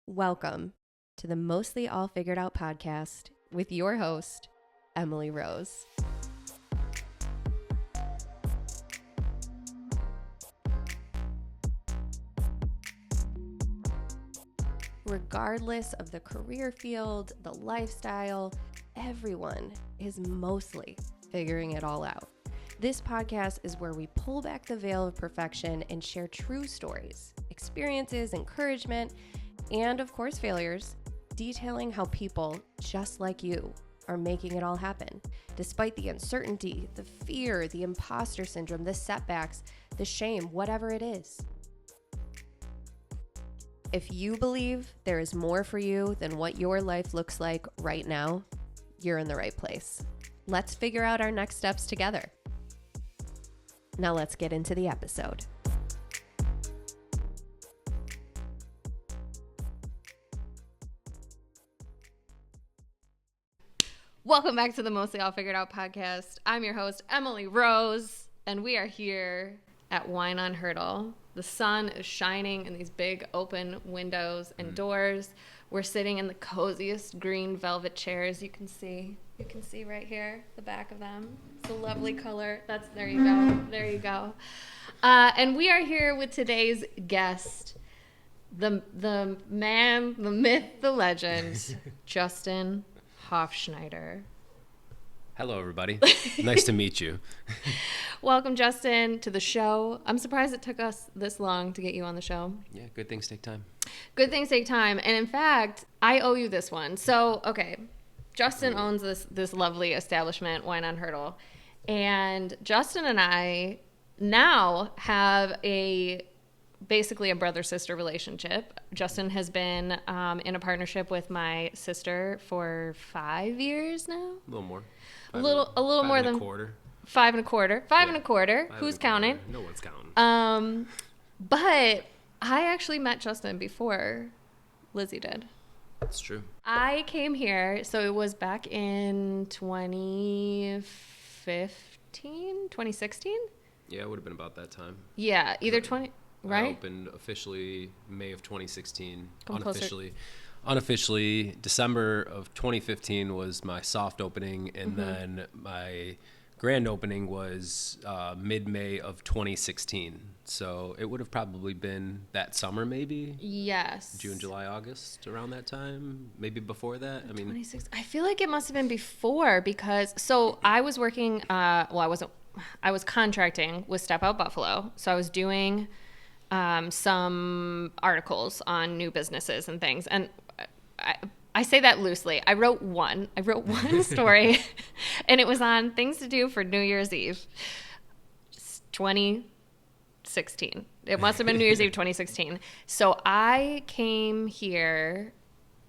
Welcome to the Mostly All Figured Out podcast with your host, Emily Rose. Regardless of the career field, the lifestyle, everyone is mostly figuring it all out. This podcast is where we pull back the veil of perfection and share true stories, experiences, encouragement, and of course failures, detailing how people just like you are making it all happen, despite the uncertainty, the fear, the imposter syndrome, the setbacks, the shame, whatever it is. If you believe there is more for you than what your life looks like right now, you're in the right place. Let's figure out our next steps together. Now let's get into the episode. Welcome back to the Mostly All Figured Out podcast. I'm your host, Emily Rose, and we are here at Wine on Hertel. The sun is shining in these big open windows and doors. We're sitting in the coziest green velvet chairs you can see. You can see right here, the back of them. It's a lovely color. There you go. There you go. And we are here with today's guest, the man, the myth, the legend, Justin Hofschneider. Hello, everybody. Nice to meet you. Welcome, Justin, to the show. I'm surprised it took us this long to get you on the show. Yeah, good things take time. Good things take time. And in fact, I owe you this one. So, okay, Justin owns this lovely establishment, Wine on Hertel. And Justin and I now have basically a brother-sister relationship. Justin has been in a partnership with my sister for 5 years now. A little more. A little more than 5 and a quarter. Who's counting? No one's counting. But I actually met Justin before Lizzie did. That's true. I came here, so it was back in 2016? Yeah, it would have been about that time. Yeah, either 20, right? I opened officially May of 2016. Unofficially, December of 2015 was my soft opening, and then my grand opening was mid-May of 2016. So it would have probably been that summer, maybe? Yes. June, July, August, around that time? Maybe before that? 26. I feel like it must have been before because, so I was working, I was contracting with Step Out Buffalo. So I was doing some articles on new businesses and things. And I say that loosely. I wrote one story, and it was on things to do for New Year's Eve, 2016. It must have been New Year's Eve 2016. So I came here,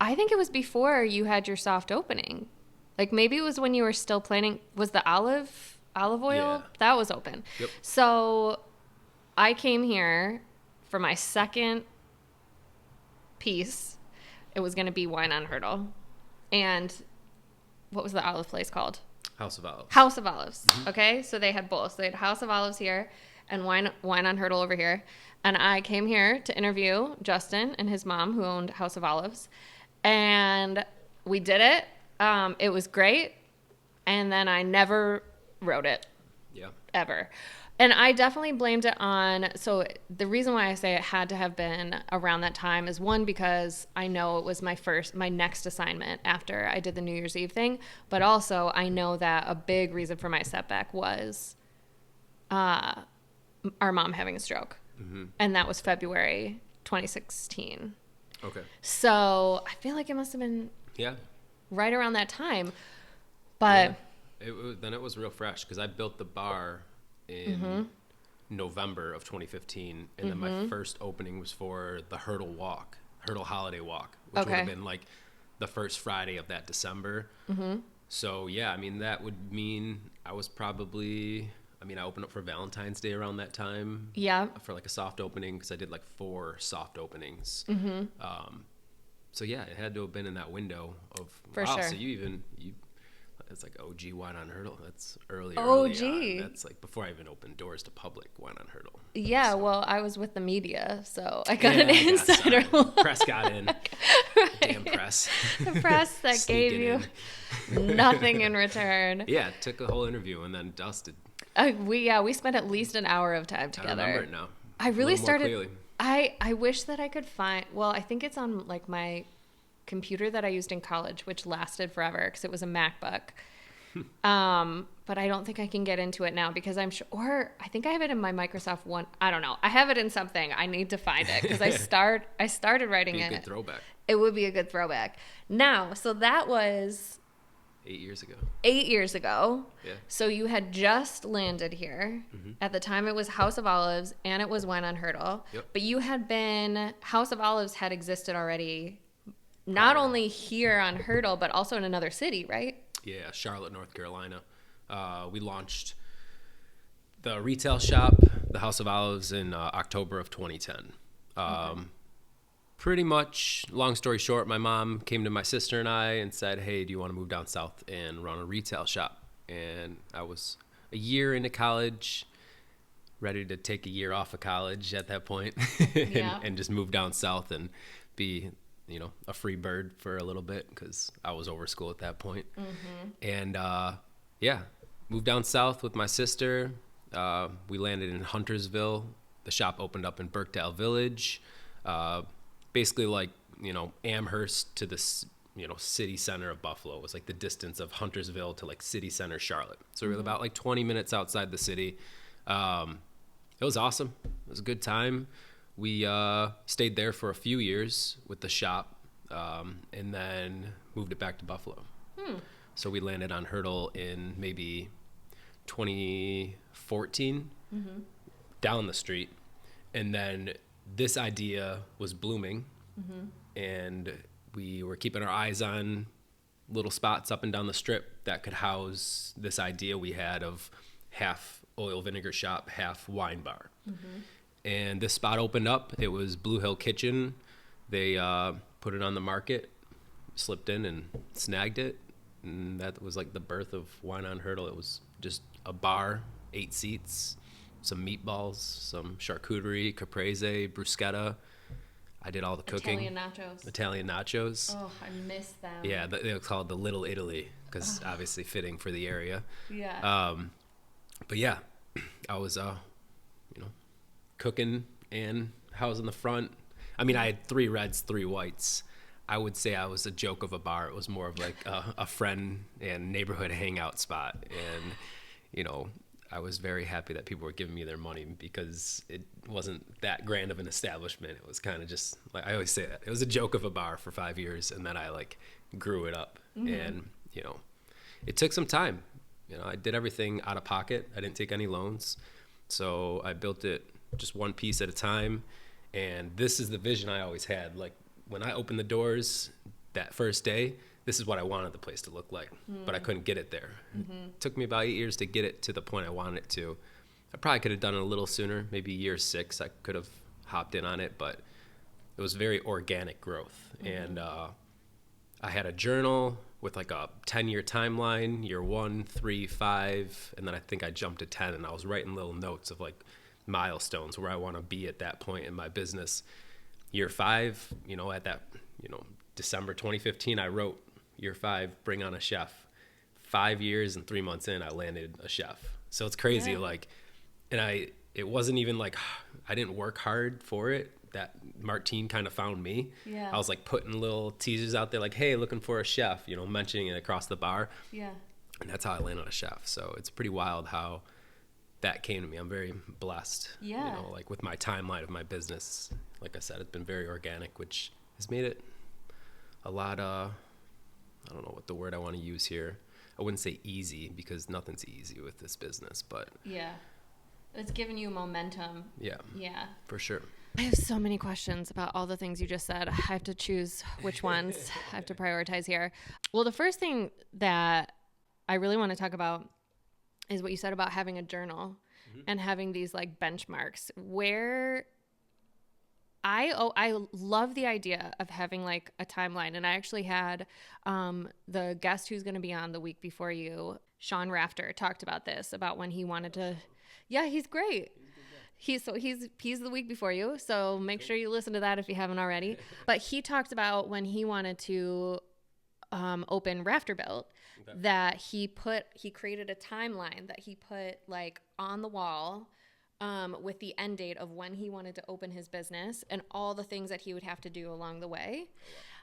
I think it was before you had your soft opening. Like maybe it was when you were still planning, was the olive oil? Yeah. That was open. Yep. So I came here for my second piece. It was going to be Wine on Hertel. And what was the olive place called? House of Olives. House of Olives. Mm-hmm. Okay. So they had both. So they had House of Olives here and Wine on Hertel over here. And I came here to interview Justin and his mom, who owned House of Olives. And we did it. It was great. And then I never wrote it. Yeah. Ever. And I definitely blamed it on, so the reason why I say it had to have been around that time is one, because I know it was my next assignment after I did the New Year's Eve thing, but also I know that a big reason for my setback was our mom having a stroke. Mm-hmm. And that was February 2016. Okay. So I feel like it must have been right around that time. But then it was real fresh because I built the bar in November of 2015, and then my first opening was for the Hertel Holiday Walk, which would have been like the first Friday of that December. So yeah, I mean that would mean I was probably, I opened up for Valentine's Day around that time. Yeah. For like a soft opening because I did like 4 soft openings. So yeah, it had to have been in that window of for sure. So you It's like OG Wine on Hertel. That's early OG. on. That's like before I even opened doors to public Wine on Hertel. Yeah, so. Well, I was with the media, so I got an insider. Press got in. Right. Damn press. The press that gave you nothing in return. Yeah, took a whole interview and then dusted. We spent at least an hour of time together. I remember it now. I really started. I wish that I could find. Well, I think it's on like my computer that I used in college, which lasted forever because it was a MacBook. But I don't think I can get into it now because I'm sure, or I think I have it in my Microsoft One. I don't know. I have it in something. I need to find it because I started writing it. Be a good throwback. It would be a good throwback. Now, so that was 8 years ago. 8 years ago. Yeah. So you had just landed here. Mm-hmm. At the time, it was House of Olives and it was Wine on Hertel. Yep. But you had been, House of Olives had existed already, not only here on Hertel, but also in another city, right? Yeah, Charlotte, North Carolina. We launched the retail shop, the House of Olives, in October of 2010. Okay. Pretty much, long story short, my mom came to my sister and I and said, hey, do you want to move down south and run a retail shop? And I was a year into college, ready to take a year off of college at that point and just move down south and be, a free bird for a little bit because I was over school at that point. Mm-hmm. And, moved down south with my sister. We landed in Huntersville. The shop opened up in Birkdale Village. Basically like, Amherst to the, city center of Buffalo. It was like the distance of Huntersville to like city center Charlotte. So we were about like 20 minutes outside the city. It was awesome. It was a good time. We stayed there for a few years with the shop and then moved it back to Buffalo. So we landed on Hertel in maybe 2014 down the street. And then this idea was blooming and we were keeping our eyes on little spots up and down the strip that could house this idea we had of half oil vinegar shop, half wine bar. And this spot opened up. It was Blue Hill Kitchen. They put it on the market, slipped in and snagged it. And that was like the birth of Wine on Hertel. It was just a bar, 8 seats, some meatballs, some charcuterie, caprese, bruschetta. I did all the cooking. Italian nachos. Oh, I miss them. Yeah, they were called the Little Italy because obviously fitting for the area. Yeah. But yeah, I was, cooking and housing the front. I mean, I had 3 reds, 3 whites. I would say I was a joke of a bar. It was more of like a friend and neighborhood hangout spot. And, I was very happy that people were giving me their money because it wasn't that grand of an establishment. It was kind of just like, I always say that. It was a joke of a bar for 5 years. And then I like grew it up and, it took some time. I did everything out of pocket. I didn't take any loans. So I built it just one piece at a time. And this is the vision I always had. Like when I opened the doors that first day, this is what I wanted the place to look like, but I couldn't get it there. It took me about 8 years to get it to the point I wanted it to. I probably could have done it a little sooner, maybe year 6. I could have hopped in on it, but it was very organic growth. And I had a journal with like a 10-year timeline, year 1, 3, 5, and then I think I jumped to 10, and I was writing little notes of like milestones where I want to be at that point in my business. Year 5, at that, December 2015, I wrote year 5, bring on a chef. 5 years and 3 months in, I landed a chef. So it's crazy. Yeah. And it wasn't even like, I didn't work hard for it. That Martine kind of found me. Yeah. I was like putting little teasers out there like, hey, looking for a chef, mentioning it across the bar. Yeah. And that's how I landed on a chef. So it's pretty wild how that came to me. I'm very blessed. Yeah. Like with my timeline of my business, like I said, it's been very organic, which has made it a lot, I don't know what the word I want to use here. I wouldn't say easy because nothing's easy with this business, but yeah, it's given you momentum. Yeah. Yeah. For sure. I have so many questions about all the things you just said. I have to choose which ones I have to prioritize here. Well, the first thing that I really want to talk about is what you said about having a journal and having these like benchmarks where I love the idea of having like a timeline. And I actually had the guest who's going to be on the week before you, Sean Rafter, talked about this, about when he wanted to. Yeah, he's great. He's the week before you, so make sure you listen to that if you haven't already. But he talked about when he wanted to open Rafterbuilt, that he created a timeline that he put like on the wall with the end date of when he wanted to open his business and all the things that he would have to do along the way.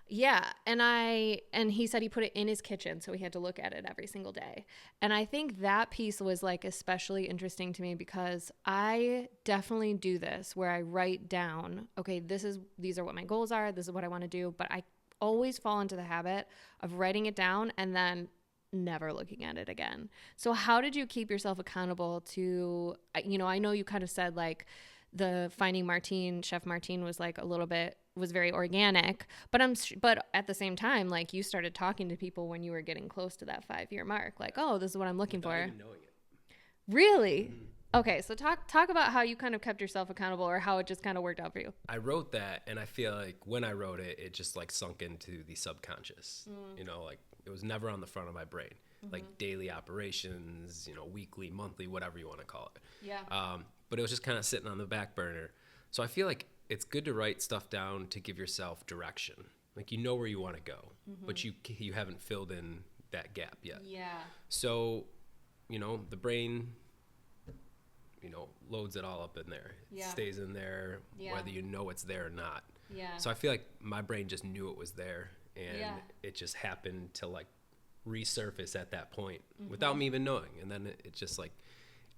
Yeah. And he said he put it in his kitchen, so he had to look at it every single day. And I think that piece was like especially interesting to me, because I definitely do this where I write down, okay, these are what my goals are. This is what I want to do. But I always fall into the habit of writing it down and then never looking at it again. So how did you keep yourself accountable to, I know you kind of said like the finding Chef Martine was like was very organic, but at the same time, like you started talking to people when you were getting close to that 5-year mark, like, oh, this is what I'm looking for. Without even knowing it. Really? Mm-hmm. Okay, so talk about how you kind of kept yourself accountable, or how it just kind of worked out for you. I wrote that, and I feel like when I wrote it, it just like sunk into the subconscious. Like it was never on the front of my brain. Like daily operations, weekly, monthly, whatever you want to call it. Yeah. But it was just kind of sitting on the back burner. So I feel like it's good to write stuff down to give yourself direction. Like you know where you want to go, but you haven't filled in that gap yet. Yeah. So, the brain, loads it all up in there. It stays in there, whether you know it's there or not. Yeah. So I feel like my brain just knew it was there, and it just happened to like resurface at that point without me even knowing. And then it just like,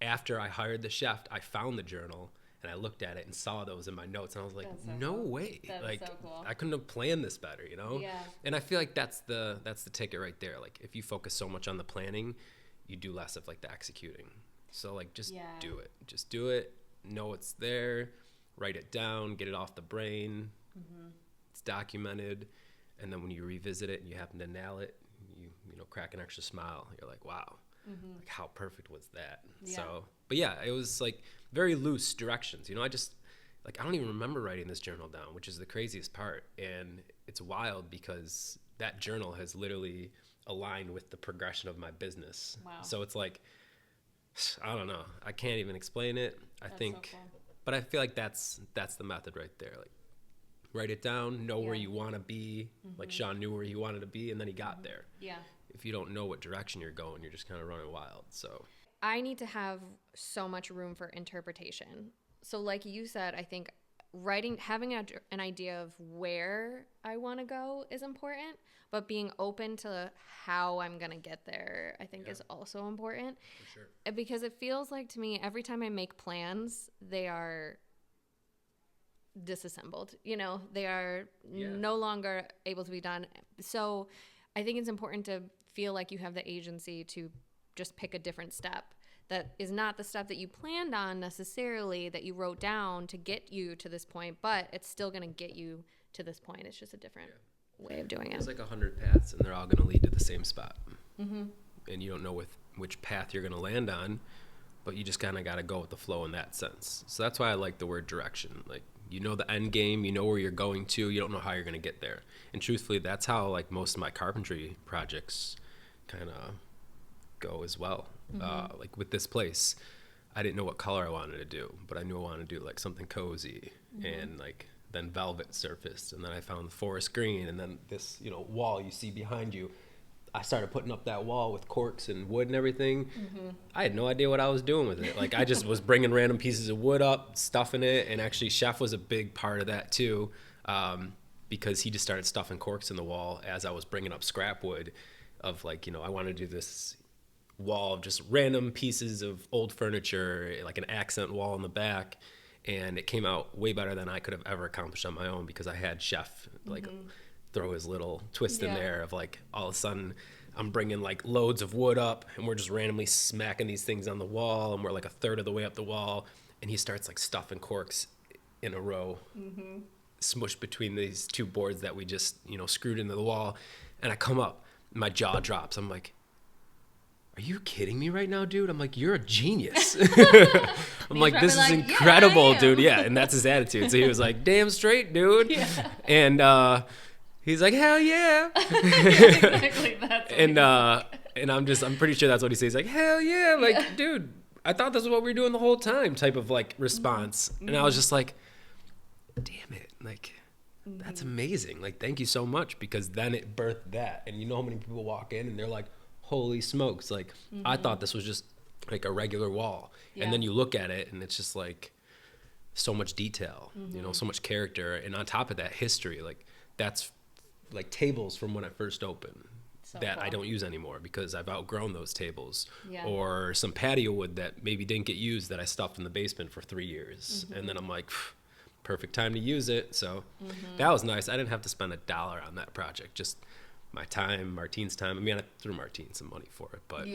after I hired the chef, I found the journal and I looked at it and saw those in my notes, and I was like, no way. That's like so cool. I couldn't have planned this better, Yeah. And I feel like that's the ticket right there. Like if you focus so much on the planning, you do less of like the executing. So like just do it, know it's there, write it down, get it off the brain. It's documented, and then when you revisit it and you happen to nail it, you crack an extra smile. You're like, wow. Like how perfect was that? Yeah. So, but yeah, it was like very loose directions. I just like, I don't even remember writing this journal down, which is the craziest part. And it's wild because that journal has literally aligned with the progression of my business. Wow. So it's like, I don't know. I can't even explain it. I think, so cool. But I feel like that's the method right there. Like write it down, know where you want to be. Like Sean knew where he wanted to be, and then he got there. Yeah. If you don't know what direction you're going, you're just kind of running wild. So I need to have so much room for interpretation. So like you said, I think having an idea of where I want to go is important, but being open to how I'm going to get there, I think is also important. For sure. Because it feels like to me, every time I make plans, they are disassembled. They are no longer able to be done. So I think it's important to feel like you have the agency to just pick a different step that is not the step that you planned on necessarily, that you wrote down to get you to this point, but it's still going to get you to this point. It's just a different way of doing it. There's like 100 paths, and they're all going to lead to the same spot. And you don't know which path you're going to land on, but you just kind of got to go with the flow in that sense. So that's why I like the word direction. Like, the end game, where you're going to, you don't know how you're going to get there. And truthfully, that's how like most of my carpentry projects kind of go as well. Like with this place, I didn't know what color I wanted to do, but I knew I wanted to do like something cozy, and like then velvet surfaced, and then I found the forest green, and then this wall you see behind you, I started putting up that wall with corks and wood and everything. I had no idea what I was doing with it. Like I just was bringing random pieces of wood up, stuffing it, and actually Chef was a big part of that too, because he just started stuffing corks in the wall as I was bringing up scrap wood of like, I want to do this wall of just random pieces of old furniture, like an accent wall in the back, and it came out way better than I could have ever accomplished on my own, because I had Chef like throw his little twist in there of like, all of a sudden I'm bringing like loads of wood up, and we're just randomly smacking these things on the wall, and we're like a third of the way up the wall, and he starts like stuffing corks in a row, smushed between these two boards that we just screwed into the wall. And I come up, my jaw drops. I'm like, are you kidding me right now, dude? I'm like, you're a genius. I'm like, this is incredible, dude. Yeah, and that's his attitude. So he was like, damn straight, dude. Yeah. And he's like, hell yeah. Exactly, that's what and I'm pretty sure that's what he says. Like, hell yeah. Like, dude, I thought this was what we were doing the whole time type of like response. Mm-hmm. And I was just like, damn it. Like, that's amazing. Like, thank you so much, because then it birthed that. And you know how many people walk in and they're like, holy smokes. Like, I thought this was just like a regular wall. Yeah. And then you look at it and it's just like so much detail, you know, so much character. And on top of that, history. Like, that's like tables from when I first opened that cool. I don't use anymore because I've outgrown those tables. Yeah. Or some patio wood that maybe didn't get used that I stuffed in the basement for 3 years. And then I'm like, perfect time to use it. So that was nice. I didn't have to spend $1 on that project. Just my time, Martine's time. I mean, I threw Martine some money for it, but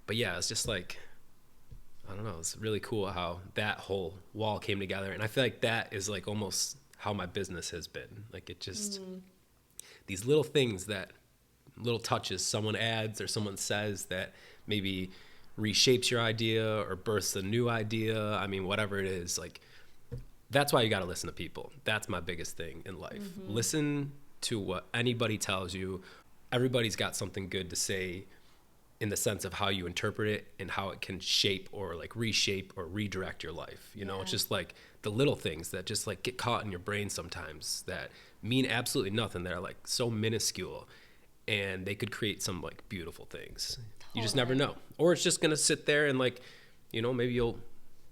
but yeah, it's just like, I don't know. It's really cool how that whole wall came together, and I feel like that is like almost how my business has been. Like, it just these little things, that little touches someone adds or someone says that maybe reshapes your idea or births a new idea. I mean, whatever it is, like, that's why you got to listen to people. That's my biggest thing in life. Listen to what anybody tells you. Everybody's got something good to say in the sense of how you interpret it and how it can shape or like reshape or redirect your life. You know, it's just like the little things that just like get caught in your brain sometimes that mean absolutely nothing. They're like so minuscule, and they could create some like beautiful things. Totally. You just never know. Or it's just going to sit there and like, you know, maybe you'll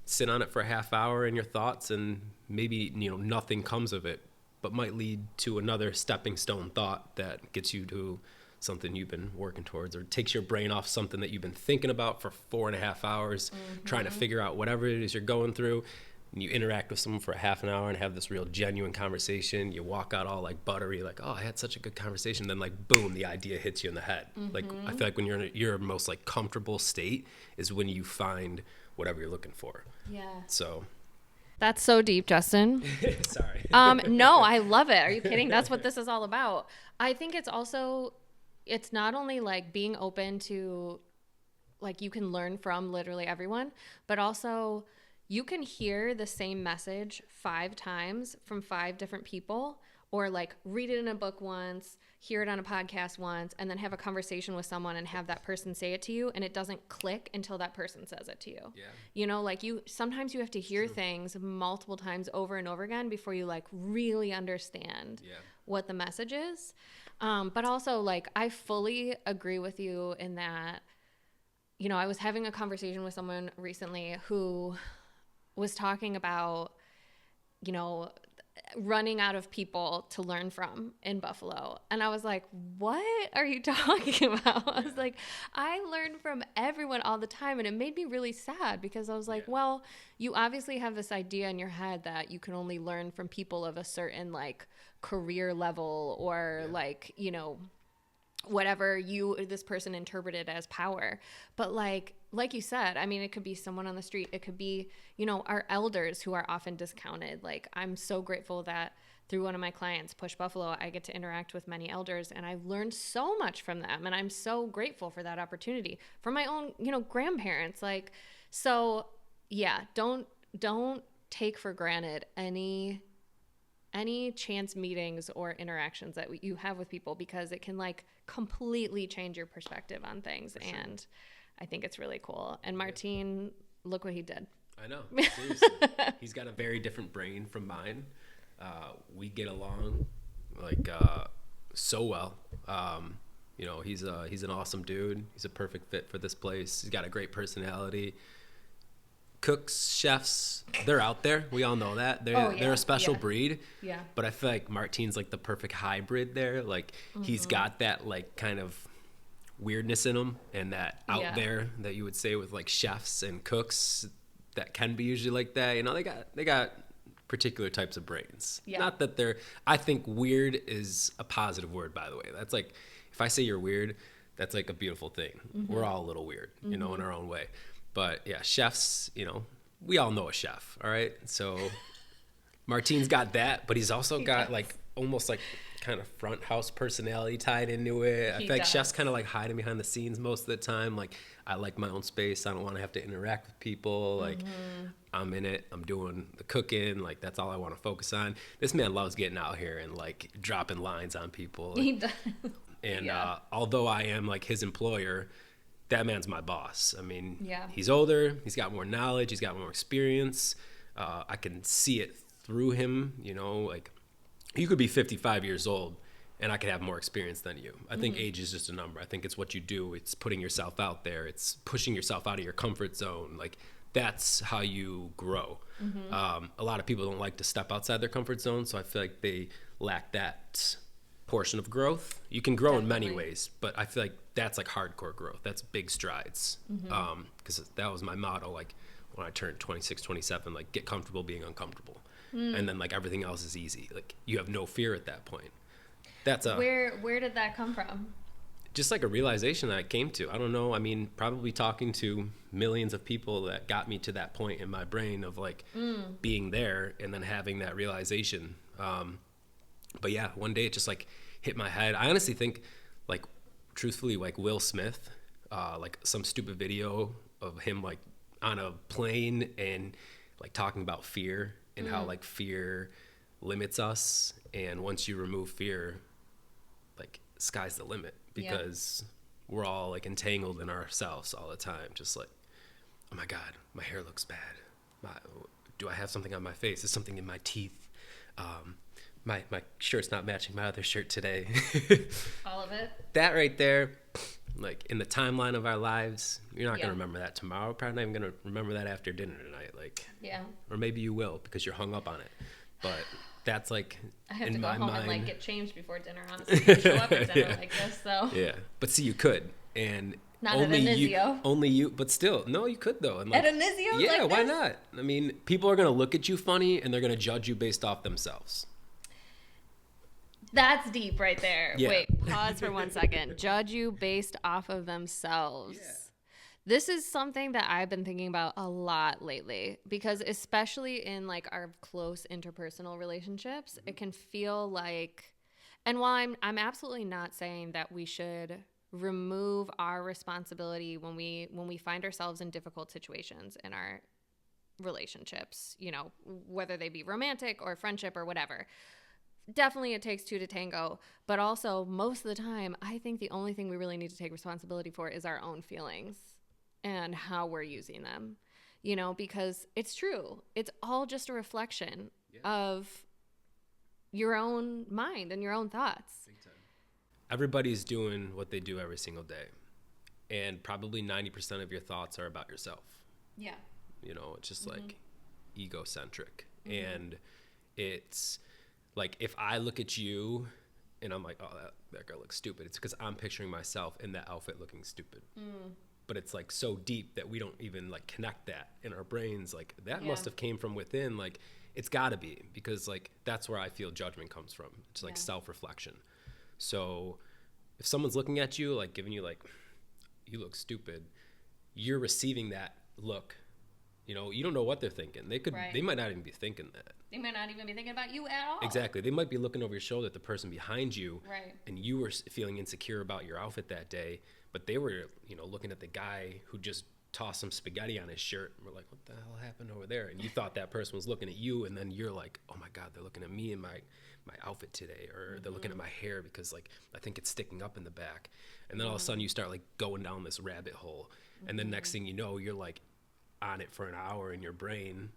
sit on it for a half hour in your thoughts, and maybe, you know, nothing comes of it, but might lead to another stepping stone thought that gets you to something you've been working towards, or takes your brain off something that you've been thinking about for 4.5 hours, trying to figure out whatever it is you're going through. And you interact with someone for a half an hour and have this real genuine conversation. You walk out all like buttery, like, oh, I had such a good conversation. Then like, boom, the idea hits you in the head. Like, I feel like when you're in your most like comfortable state is when you find whatever you're looking for. Yeah. So. That's so deep, Justin. Sorry. No, I love it. Are you kidding? That's what this is all about. I think it's also, it's not only like being open to, like, you can learn from literally everyone, but also you can hear the same message 5 times from 5 different people, or like read it in a book once, hear it on a podcast once, and then have a conversation with someone and have that person say it to you, and it doesn't click until that person says it to you. Yeah. You know, like, sometimes you have to hear things multiple times over and over again before you like really understand what the message is. But also, like, I fully agree with you in that, you know, I was having a conversation with someone recently who was talking about, you know, running out of people to learn from in Buffalo. And I was like, what are you talking about? I was like, I learn from everyone all the time. And it made me really sad, because I was like, well, you obviously have this idea in your head that you can only learn from people of a certain like career level, or like, you know, whatever this person interpreted as power. But like you said, I mean, it could be someone on the street. It could be, you know, our elders who are often discounted. Like, I'm so grateful that through one of my clients, Push Buffalo, I get to interact with many elders, and I've learned so much from them. And I'm so grateful for that opportunity, for my own, you know, grandparents. Like, so yeah, don't take for granted any chance meetings or interactions that you have with people, because it can like completely change your perspective on things. For sure. And I think it's really cool. And Martine, look what he did. I know. Seriously. He's got a very different brain from mine. We get along like so well. You know, he's an awesome dude. He's a perfect fit for this place. He's got a great personality. Cooks, chefs, they're out there. We all know that. They're a special breed. Yeah. But I feel like Martine's like the perfect hybrid there. Like, he's got that like kind of weirdness in him, and that out there that you would say with like chefs and cooks that can be usually like that. You know, they got particular types of brains. Yeah. Not that I think weird is a positive word, by the way. That's like, if I say you're weird, that's like a beautiful thing. We're all a little weird, you know, in our own way. But yeah, chefs, you know, we all know a chef, all right? So Martine's got that, but he's also got like almost like kind of front house personality tied into it. I feel like Chef's kind of like hiding behind the scenes most of the time. Like, I like my own space. I don't want to have to interact with people. Like, I'm in it. I'm doing the cooking. Like, that's all I want to focus on. This man loves getting out here and like dropping lines on people. He does. And although I am like his employer, that man's my boss. I mean, yeah. He's older. He's got more knowledge. He's got more experience. I can see it through him. You know, like, you could be 55 years old and I could have more experience than you. I think age is just a number. I think it's what you do. It's putting yourself out there. It's pushing yourself out of your comfort zone. Like, that's how you grow. A lot of people don't like to step outside their comfort zone, so I feel like they lack that portion of growth. You can grow in many ways, but I feel like that's like hardcore growth. That's big strides. Because that was my motto, like, when I turned 26, 27, like, get comfortable being uncomfortable. And then like everything else is easy. Like, you have no fear at that point. That's where did that come from? Just like a realization that I came to. I don't know. I mean, probably talking to millions of people that got me to that point in my brain of like being there and then having that realization. But yeah, one day it just like hit my head. I honestly think, like, truthfully, like Will Smith, like some stupid video of him like on a plane and like talking about fear and how like fear limits us, and once you remove fear, like, sky's the limit, because we're all like entangled in ourselves all the time, just like, oh my god, my hair looks bad, do I have something on my face, is something in my teeth, my shirt's not matching my other shirt today. All of it. That right there, like, in the timeline of our lives, you're not going to remember that tomorrow. Probably not even going to remember that after dinner tonight. Like, or maybe you will because you're hung up on it. But that's like, I have to go home and like get changed before dinner, honestly. Show up at dinner like this, so. Yeah, but see, you could, and not only at Inizio. Only you, but still, no, you could though. And like, at Inizio, yeah, like why this? not? I mean, people are going to look at you funny, and they're going to judge you based off themselves. That's deep right there. Yeah. Wait, pause for 1 second. Judge you based off of themselves. Yeah. This is something that I've been thinking about a lot lately, because especially in like our close interpersonal relationships, it can feel like, and while I'm absolutely not saying that we should remove our responsibility when we find ourselves in difficult situations in our relationships, you know, whether they be romantic or friendship or whatever. Definitely it takes two to tango, but also most of the time, I think the only thing we really need to take responsibility for is our own feelings and how we're using them, you know, because it's true. It's all just a reflection of your own mind and your own thoughts. Big time. Everybody's doing what they do every single day, and probably 90% of your thoughts are about yourself. Yeah. You know, it's just like egocentric, and it's like, if I look at you and I'm like, oh, that girl looks stupid, it's because I'm picturing myself in that outfit looking stupid. But it's like so deep that we don't even like connect that in our brains. Like, that must have came from within. Like, it's got to be, because like that's where I feel judgment comes from. It's like self-reflection. So if someone's looking at you, like giving you like, you look stupid, you're receiving that look. You know, you don't know what they're thinking. They might not even be thinking that. They might not even be thinking about you at all. Exactly. They might be looking over your shoulder at the person behind you. Right. And you were feeling insecure about your outfit that day, but they were, you know, looking at the guy who just tossed some spaghetti on his shirt, and we're like, what the hell happened over there? And you thought that person was looking at you, and then you're like, oh my God, they're looking at me in my outfit today, or they're looking at my hair because like I think it's sticking up in the back. And then all of a sudden you start like going down this rabbit hole, and then next thing you know, you're like on it for an hour in your brain,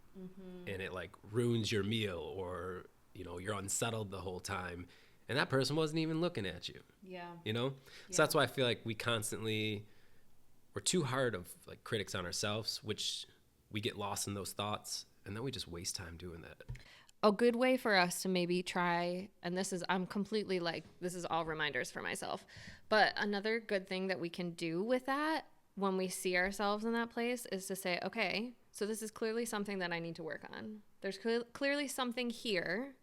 and it like ruins your meal, or you know, you're unsettled the whole time, and that person wasn't even looking at you. You know. So that's why I feel like we're too hard of like critics on ourselves, which we get lost in those thoughts, and then we just waste time doing that. A good way for us to maybe try, and I'm completely like, this is all reminders for myself, but another good thing that we can do with that when we see ourselves in that place is to say, okay, so this is clearly something that I need to work on. There's clearly something here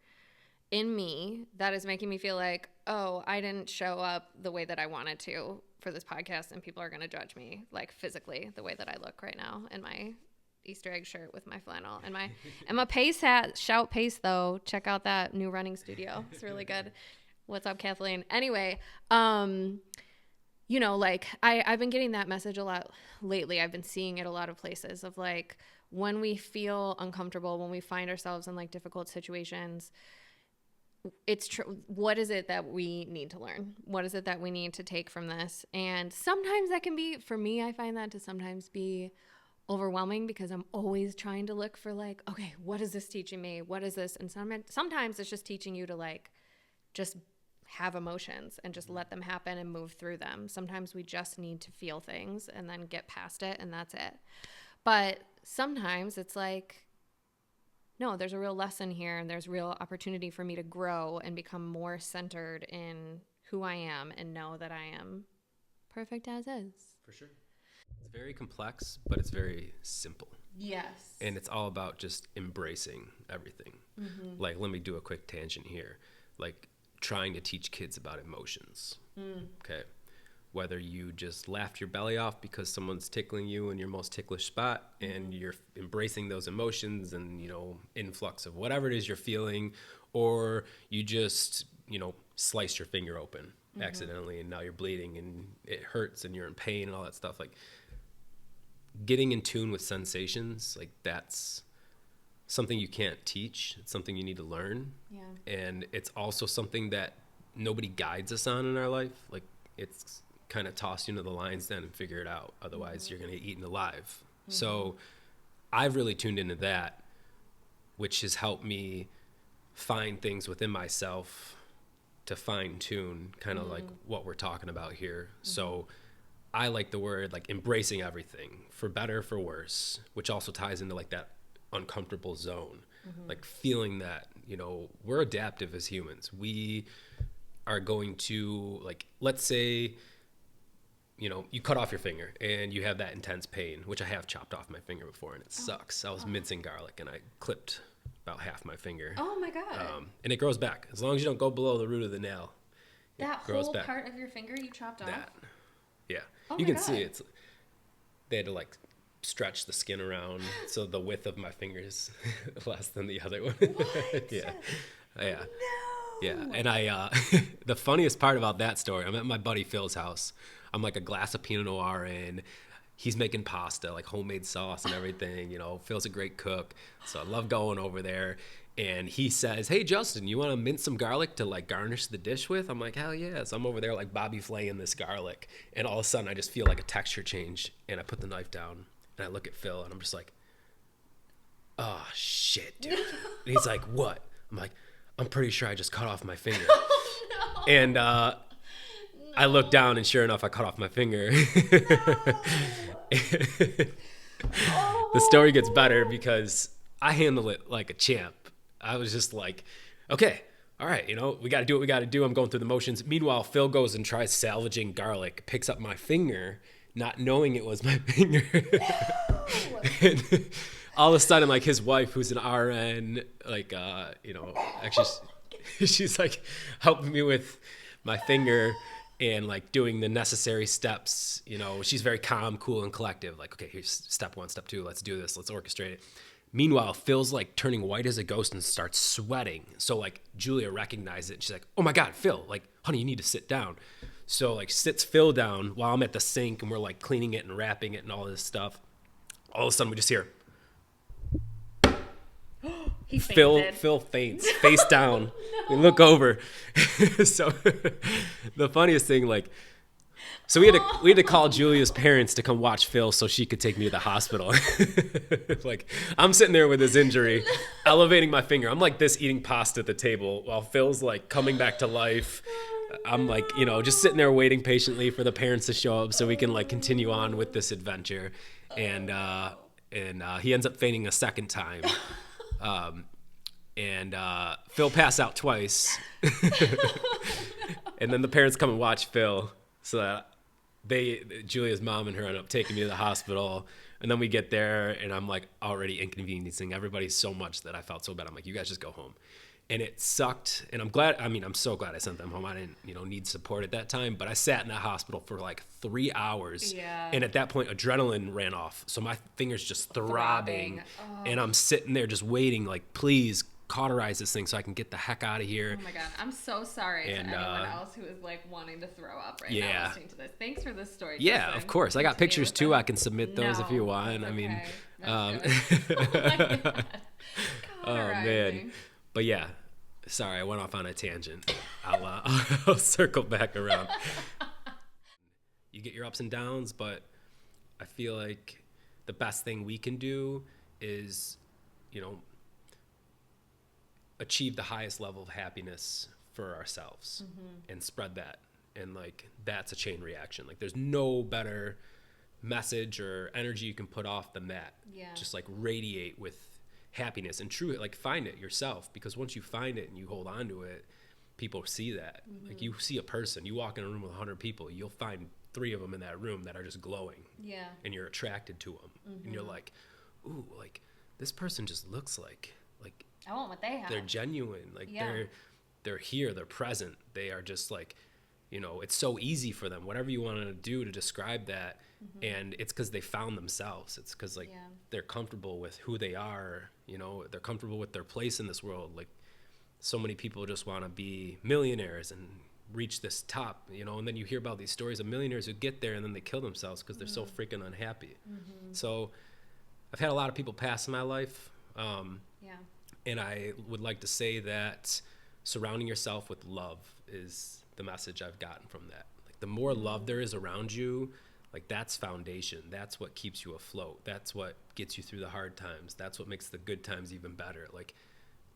in me that is making me feel like, oh, I didn't show up the way that I wanted to for this podcast, and people are going to judge me like physically the way that I look right now in my Easter egg shirt with my flannel and my Pace hat. Shout Pace though. Check out that new running studio. It's really good. What's up, Kathleen? Anyway, you know, like I've been getting that message a lot lately. I've been seeing it a lot of places of like when we feel uncomfortable, when we find ourselves in like difficult situations, it's true. What is it that we need to learn? What is it that we need to take from this? And sometimes that can be, for me, I find that to sometimes be overwhelming because I'm always trying to look for like, okay, what is this teaching me? What is this? And sometimes it's just teaching you to like, just have emotions and just let them happen and move through them. Sometimes we just need to feel things and then get past it and that's it. But sometimes it's like, no, there's a real lesson here and there's real opportunity for me to grow and become more centered in who I am and know that I am perfect as is. For sure. It's very complex, but it's very simple. Yes. And it's all about just embracing everything. Mm-hmm. Like, let me do a quick tangent here. Like, trying to teach kids about emotions. Okay. Whether you just laughed your belly off because someone's tickling you in your most ticklish spot and you're embracing those emotions and, you know, influx of whatever it is you're feeling, or you just, you know, sliced your finger open accidentally and now you're bleeding and it hurts and you're in pain and all that stuff. Like, getting in tune with sensations, like, that's something you can't teach. It's something you need to learn. Yeah. And it's also something that nobody guides us on in our life. Like, it's kind of toss you into the lion's den and figure it out. Otherwise, you're going to get eaten alive. So I've really tuned into that, which has helped me find things within myself to fine tune kind of like what we're talking about here. So I like the word like embracing everything, for better, for worse, which also ties into like that uncomfortable zone, like feeling that, you know, we're adaptive as humans. We are going to, like, let's say, you know, you cut off your finger and you have that intense pain, which I have chopped off my finger before and it sucks. I was mincing garlic and I clipped about half my finger. Oh my God. And it grows back as long as you don't go below the root of the nail. That whole part of your finger you chopped off? Yeah. Oh you can God. see it's, they had to like stretch the skin around so the width of my fingers less than the other one. What? Yeah. No. Yeah. And I the funniest part about that story, I'm at my buddy Phil's house. I'm like a glass of Pinot Noir in. He's making pasta, like homemade sauce and everything, you know. Phil's a great cook, so I love going over there. And he says, "Hey Justin, you want to mince some garlic to like garnish the dish with?" I'm like, "Hell yeah!" So I'm over there like Bobby flaying this garlic, and all of a sudden I just feel like a texture change, and I put the knife down and I look at Phil and I'm just like, "Oh shit, dude!" And he's like, "What?" I'm like, "I'm pretty sure I just cut off my finger." Oh, no. And I look down, and sure enough, I cut off my finger. The story gets better because I handle it like a champ. I was just like, okay, all right, you know, we got to do what we got to do. I'm going through the motions. Meanwhile, Phil goes and tries salvaging garlic, picks up my finger, not knowing it was my finger. No. And all of a sudden, like, his wife, who's an RN, like, you know, actually, she's like helping me with my finger and like doing the necessary steps. You know, she's very calm, cool, and collective. Like, okay, here's step 1, step 2. Let's do this. Let's orchestrate it. Meanwhile, Phil's like turning white as a ghost and starts sweating. So like Julia recognizes it. And she's like, "Oh my God, Phil, like, honey, you need to sit down." So like sits Phil down while I'm at the sink and we're like cleaning it and wrapping it and all this stuff. All of a sudden we just hear He fainted. Phil faints, face down. No. We look over. So the funniest thing, like, so we had to call Julia's parents to come watch Phil so she could take me to the hospital. Like, I'm sitting there with his injury, elevating my finger. I'm like this eating pasta at the table while Phil's like coming back to life. I'm like, you know, just sitting there waiting patiently for the parents to show up so we can like continue on with this adventure. And he ends up fainting a second time. Phil passed out twice. And then the parents come and watch Phil. So that Julia's mom and her end up taking me to the hospital. And then we get there and I'm like already inconveniencing everybody so much that I felt so bad. I'm like, "You guys just go home." And it sucked. And I'm so glad I sent them home. I didn't, need support at that time. But I sat in that hospital for like 3 hours. Yeah. And at that point, adrenaline ran off. So my fingers just throbbing. Oh. And I'm sitting there just waiting, like, please cauterize this thing so I can get the heck out of here. Oh my God. I'm so sorry to anyone else who is like wanting to throw up right now listening to this. Thanks for this story. Yeah, Justin. of course. I got pictures too. I can submit those if you want. Okay. I mean, oh my God. Oh man. But yeah, sorry, I went off on a tangent. I'll circle back around. You get your ups and downs, but I feel like the best thing we can do is, achieve the highest level of happiness for ourselves and spread that. And like, that's a chain reaction. Like, there's no better message or energy you can put off than that. Yeah. Just like radiate with happiness and true, like find it yourself, because once you find it and you hold on to it, people see that. Like, you see a person, you walk in a room with 100 people, you'll find 3 of them in that room that are just glowing. Yeah. And you're attracted to them. And you're like, ooh, like this person just looks like I want what they have. They're genuine. Like they're here, they're present. They are just like, it's so easy for them, whatever you want to do to describe that. And it's because they found themselves. It's because they're comfortable with who they are. They're comfortable with their place in this world. Like, so many people just want to be millionaires and reach this top, and then you hear about these stories of millionaires who get there and then they kill themselves because they're so freaking unhappy. So I've had a lot of people pass in my life. And I would like to say that surrounding yourself with love is the message I've gotten from that. Like, the more love there is around you, like, that's foundation. That's what keeps you afloat. That's what gets you through the hard times. That's what makes the good times even better. Like,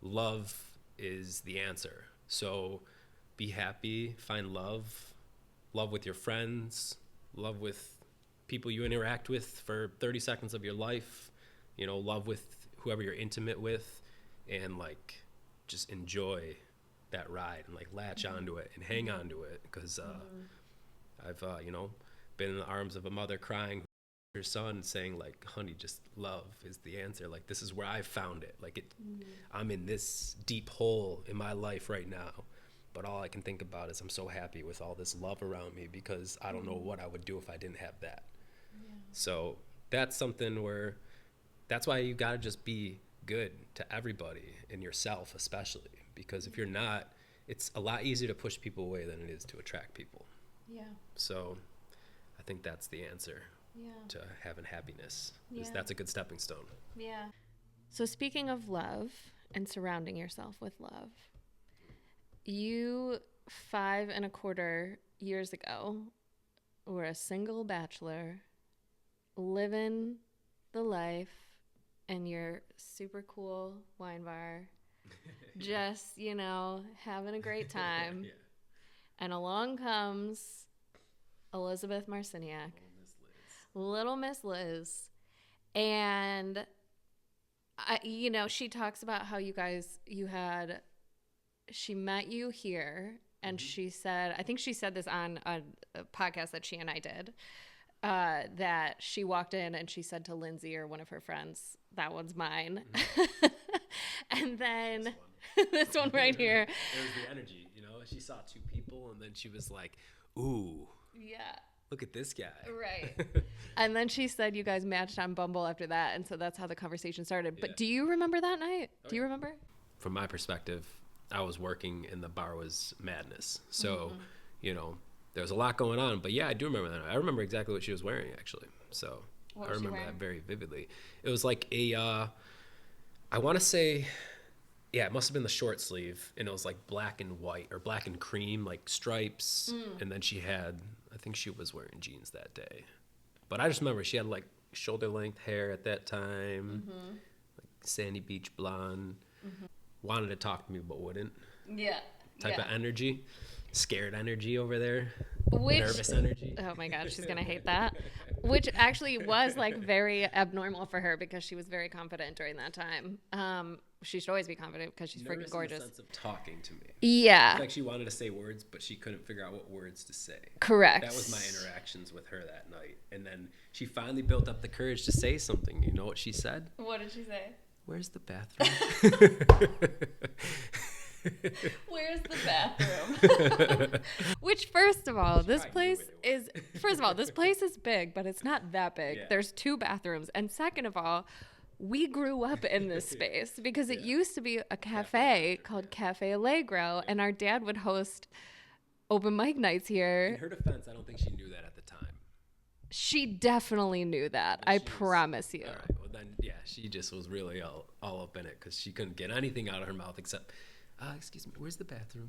love is the answer. So be happy, find love with your friends, love with people you interact with for 30 seconds of your life, love with whoever you're intimate with, and like, just enjoy that ride and like latch onto it and hang on to it. Because I've, been in the arms of a mother crying her son, saying like, honey, just love is the answer. Like, this is where I found it. Like, I'm in this deep hole in my life right now, but all I can think about is I'm so happy with all this love around me, because I don't know what I would do if I didn't have that. So that's something where, that's why you got to just be good to everybody, and yourself especially, because if you're not, it's a lot easier to push people away than it is to attract people. So I think that's the answer to having happiness. That's a good stepping stone. So speaking of love and surrounding yourself with love, you 5.25 years ago were a single bachelor living the life in your super cool wine bar, just, having a great time. And along comes Elizabeth Marciniak, Little Miss Liz. And, she talks about how she met you here, and she said, I think she said this on a podcast that she and I did, that she walked in and she said to Lindsay or one of her friends, that one's mine. And then this one right here. It was the energy, she saw 2 people and then she was like, ooh, look at this guy. Right. And then she said you guys matched on Bumble after that, and so that's how the conversation started. But do you remember that night? Do you remember? From my perspective, I was working and the bar was madness. So, there was a lot going on. But yeah, I do remember that. I remember exactly what she was wearing, actually. So I remember that very vividly. It was like I want to say, it must have been the short sleeve. And it was like black and white, or black and cream, like stripes. And then I think she was wearing jeans that day. But I just remember she had like shoulder length hair at that time, like sandy beach blonde. Wanted to talk to me but wouldn't. Type of energy. Scared energy over there. Nervous energy. Oh my God, she's gonna hate that. Which actually was like very abnormal for her, because she was very confident during that time. She should always be confident because she's freaking gorgeous. In the sense of talking to me. Yeah. Like, she wanted to say words, but she couldn't figure out what words to say. Correct. That was my interactions with her that night. And then she finally built up the courage to say something. You know what she said? What did she say? Where's the bathroom? Where's the bathroom? Which, first of all, this place is big, but it's not that big. Yeah. There's 2 bathrooms. And second of all, we grew up in this space because it used to be a cafe called Cafe Allegro, and our dad would host open mic nights here. In her defense, I don't think she knew that at the time. She definitely knew that. I promise you. All right. Well, then, yeah, she just was really all up in it because she couldn't get anything out of her mouth except, excuse me, where's the bathroom?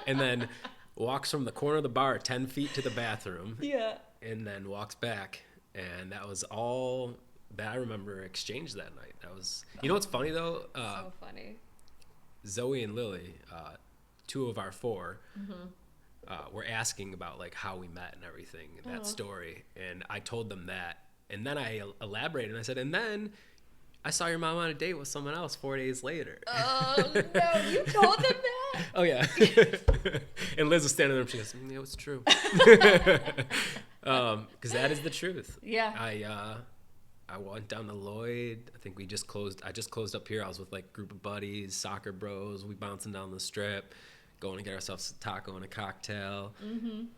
And then walks from the corner of the bar 10 feet to the bathroom. Yeah. And then walks back. And that was all that I remember exchanged that night. That was, you know what's funny, though? So funny. Zoe and Lily, 2 of our 4, were asking about like how we met and everything, and that story, and I told them that, and then I elaborated and I said, and then I saw your mom on a date with someone else 4 days later. Oh no, you told them that? Oh yeah. And Liz was standing there and she goes, yeah, it's true. Because that is the truth. Yeah. I went down to Lloyd. I think I just closed up here. I was with like a group of buddies, soccer bros. We bouncing down the strip, going to get ourselves a taco and a cocktail.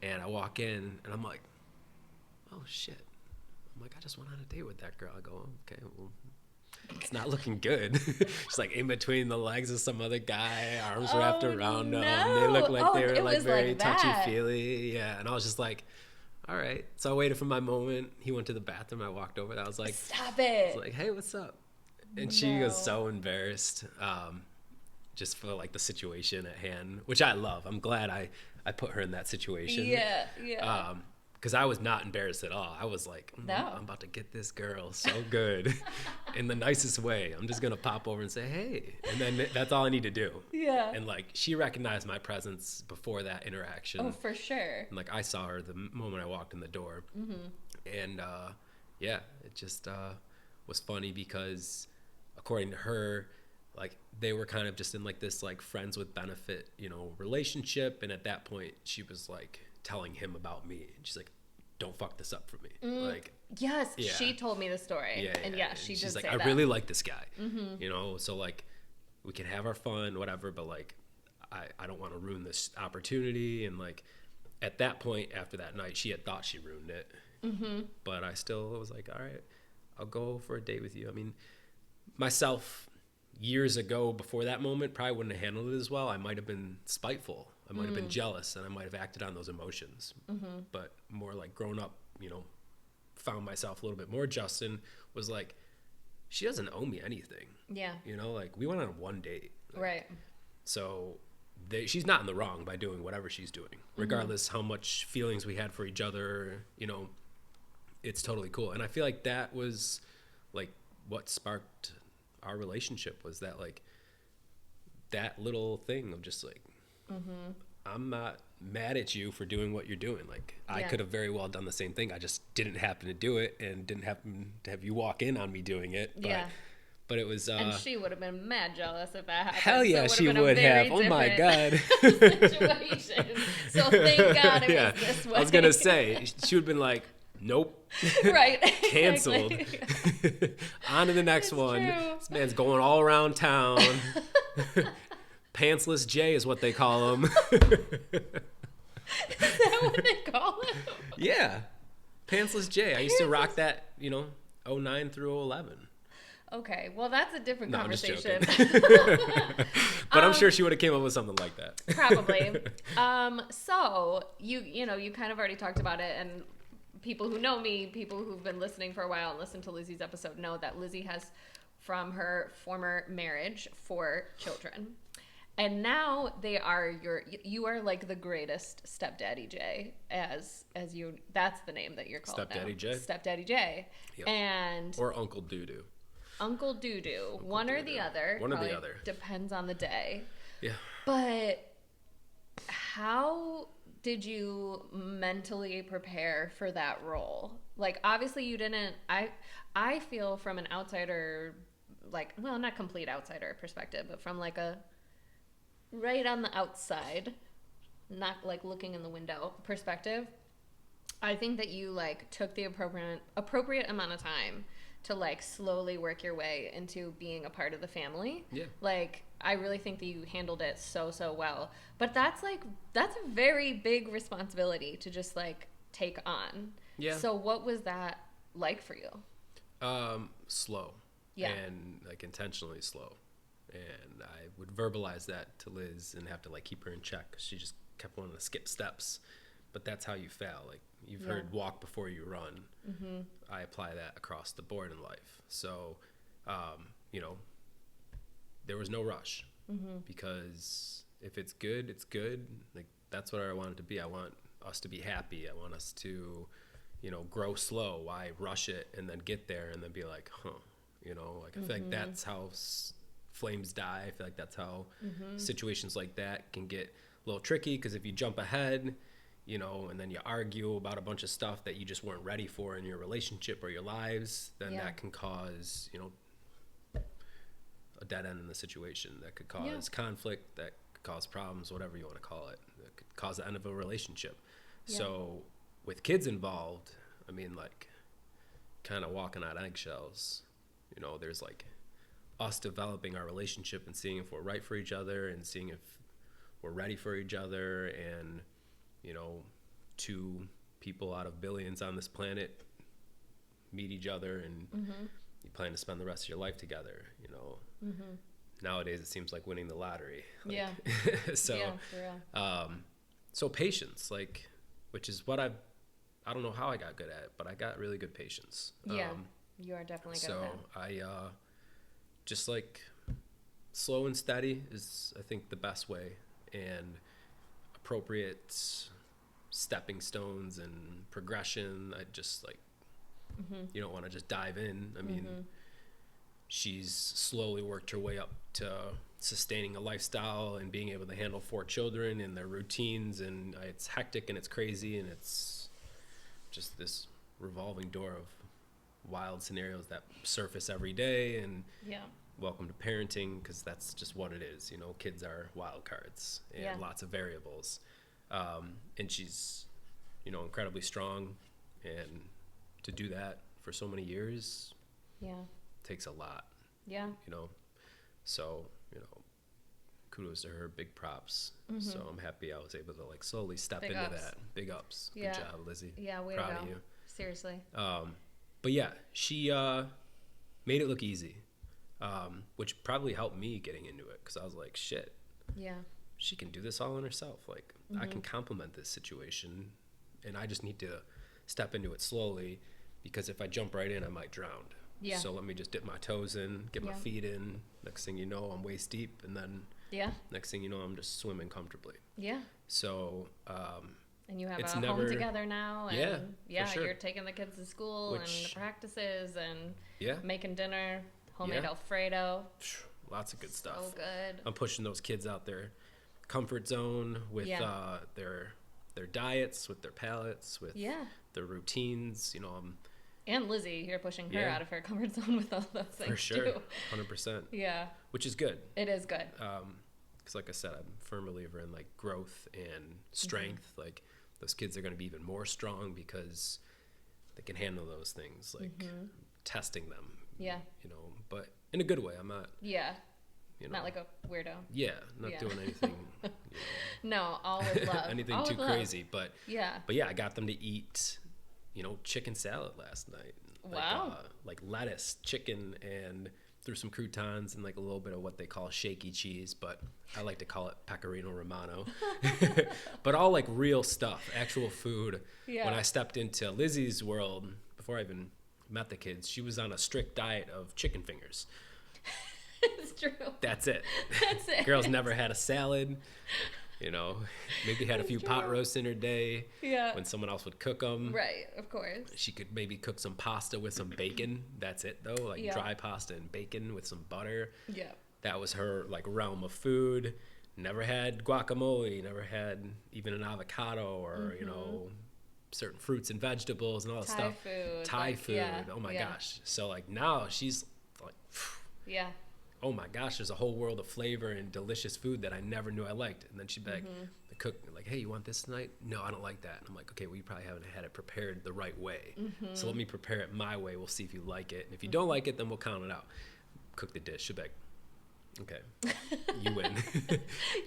And I walk in and I'm like, oh shit. I'm like, I just went on a date with that girl. I go, okay, well, it's not looking good. She's like in between the legs of some other guy, arms wrapped around them. They look like they were like very like touchy-feely. Yeah. And I was just like, all right. So I waited for my moment. He went to the bathroom. I walked over. I was like, stop it. I was like, hey, what's up? And she was so embarrassed. Just for like the situation at hand, which I love. I'm glad I put her in that situation. Yeah. Because I was not embarrassed at all. I was like, I'm about to get this girl so good in the nicest way. I'm just going to pop over and say, hey. And then that's all I need to do. Yeah. And like, she recognized my presence before that interaction. Oh, for sure. And like, I saw her the moment I walked in the door. And yeah, it just was funny because according to her, like they were kind of just in like this like friends with benefit, relationship. And at that point she was like telling him about me. And she's like, don't fuck this up for me. Like, yes, yeah. She told me the story. Yeah, and she did like, say I that. really like this guy, so like we can have our fun, whatever, but like, I don't want to ruin this opportunity. And like at that point after that night, she had thought she ruined it. But I still was like, all right, I'll go for a date with you. I mean, myself years ago before that moment probably wouldn't have handled it as well. I might have been spiteful. I might have been jealous, and I might have acted on those emotions. But more like grown up, found myself a little bit more. Justin was like, she doesn't owe me anything. Yeah. Like we went on one date. Like, right. So she's not in the wrong by doing whatever she's doing, regardless how much feelings we had for each other. It's totally cool. And I feel like that was like what sparked our relationship, was that like that little thing of just like, I'm not mad at you for doing what you're doing. Like I could have very well done the same thing. I just didn't happen to do it and didn't happen to have you walk in on me doing it. But it was and she would have been mad jealous if that happened. Hell yeah, she would have. Oh my god. Situation. So thank God it was this way. I was gonna say she would have been like, nope. Right. Canceled. On to the next one. True. This man's going all around town. Pantsless Jay is what they call him. Is that what they call him? Yeah. Pantsless Jay. I used to rock that, 09 through 11. Okay. Well, that's a different conversation. I'm just joking. But I'm sure she would have came up with something like that. Probably. So you kind of already talked about it, and people who know me, people who've been listening for a while and listened to Lizzie's episode know that Lizzie has, from her former marriage, 4 children. And now you are like the greatest stepdaddy J, as you, that's the name that you're called Stepdaddy now. J? Stepdaddy J. Yep. Or Uncle Doo-Doo. Uncle Doo-Doo. One or the other. One or the other. Depends on the day. Yeah. But how did you mentally prepare for that role? Like, obviously you didn't, I feel from an outsider, like, well, not complete outsider perspective, but from like a right on the outside, not like looking in the window perspective, I think that you like took the appropriate amount of time to like slowly work your way into being a part of the family. Yeah. Like, I really think that you handled it so well. But that's a very big responsibility to just like take on. Yeah. So what was that like for you? Slow. Yeah. And like intentionally slow. And I would verbalize that to Liz and have to like keep her in check. She just kept wanting to skip steps. But that's how you fail. Like you've heard walk before you run. Mm-hmm. I apply that across the board in life. So, you know, there was no rush because if it's good, it's good. Like that's what I want it to be. I want us to be happy. I want us to, you know, grow slow. Why rush it and then get there and then be like, you know, like I feel like that's how flames die. I feel like that's how situations like that can get a little tricky, because if you jump ahead, you know, and then you argue about a bunch of stuff that you just weren't ready for in your relationship or your lives, then that can cause, you know, a dead end in the situation. That could cause conflict, that could cause problems, whatever you want to call it. That could cause the end of a relationship. So with kids involved, I mean, like kind of walking on eggshells. You know, there's like us developing our relationship and seeing if we're right for each other and seeing if we're ready for each other. And, you know, 2 people out of billions on this planet meet each other and you plan to spend the rest of your life together, you know. Nowadays it seems like winning the lottery. Like, so, for real. So patience, like, which is what I don't know how I got good at it, but I got really good patience. You are definitely good at it. So I just like slow and steady is, I think, the best way, and appropriate stepping stones and progression. I just like, you don't want to just dive in. I mean, she's slowly worked her way up to sustaining a lifestyle and being able to handle 4 children and their routines, and it's hectic and it's crazy and it's just this revolving door of wild scenarios that surface every day. And welcome to parenting, because that's just what it is. You know, kids are wild cards and lots of variables. And she's, you know, incredibly strong, and to do that for so many years takes a lot. You know, so, you know, kudos to her, big props. So I'm happy I was able to like slowly step into that. Big ups. Good job, Lizzie. Way Proud to go. of you. Seriously. But yeah, she made it look easy, which probably helped me getting into it, because I was like, shit, she can do this all on herself. Like, I can complement this situation, and I just need to step into it slowly, because if I jump right in, I might drown. So let me just dip my toes in, get my feet in. Next thing you know, I'm waist deep, and then next thing you know, I'm just swimming comfortably. So and you have a home together now, and sure. You're taking the kids to school and the practices and making dinner, homemade Alfredo. Lots of good stuff. So good. I'm pushing those kids out their comfort zone with their diets, with their palates, with their routines. You know, and Lizzie, you're pushing her out of her comfort zone with all those things for sure, too. 100%. Which is good. It is good. Because like I said, I'm a firm believer in like growth and strength. Like, those kids are going to be even more strong because they can handle those things, like testing them. You know, but in a good way. I'm not. You know, not like a weirdo. Not doing anything. You know, no, all with love. anything all too crazy, but but I got them to eat, you know, chicken salad last night. Wow. Like lettuce, chicken, and threw some croutons and like a little bit of what they call shaky cheese, but I like to call it pecorino romano. But all like real stuff, actual food. When I stepped into Lizzie's world, before I even met the kids, she was on a strict diet of chicken fingers. It's true. That's it. That's it. Girl's never had a salad. You know, maybe had a few pot roasts in her day when someone else would cook them. Right, of course. She could maybe cook some pasta with some bacon. That's it, though. Like dry pasta and bacon with some butter. That was her, like, realm of food. Never had guacamole. Never had even an avocado or, you know, certain fruits and vegetables and all that stuff. Thai food. Oh, my gosh. So, like, now she's, like, oh my gosh, there's a whole world of flavor and delicious food that I never knew I liked. And then she'd be like, the cook, like, hey, you want this tonight? No, I don't like that. And I'm like, okay, well, you probably haven't had it prepared the right way. So let me prepare it my way. We'll see if you like it. And if you don't like it, then we'll count it out. Cook the dish. She'll be like, Okay, you win.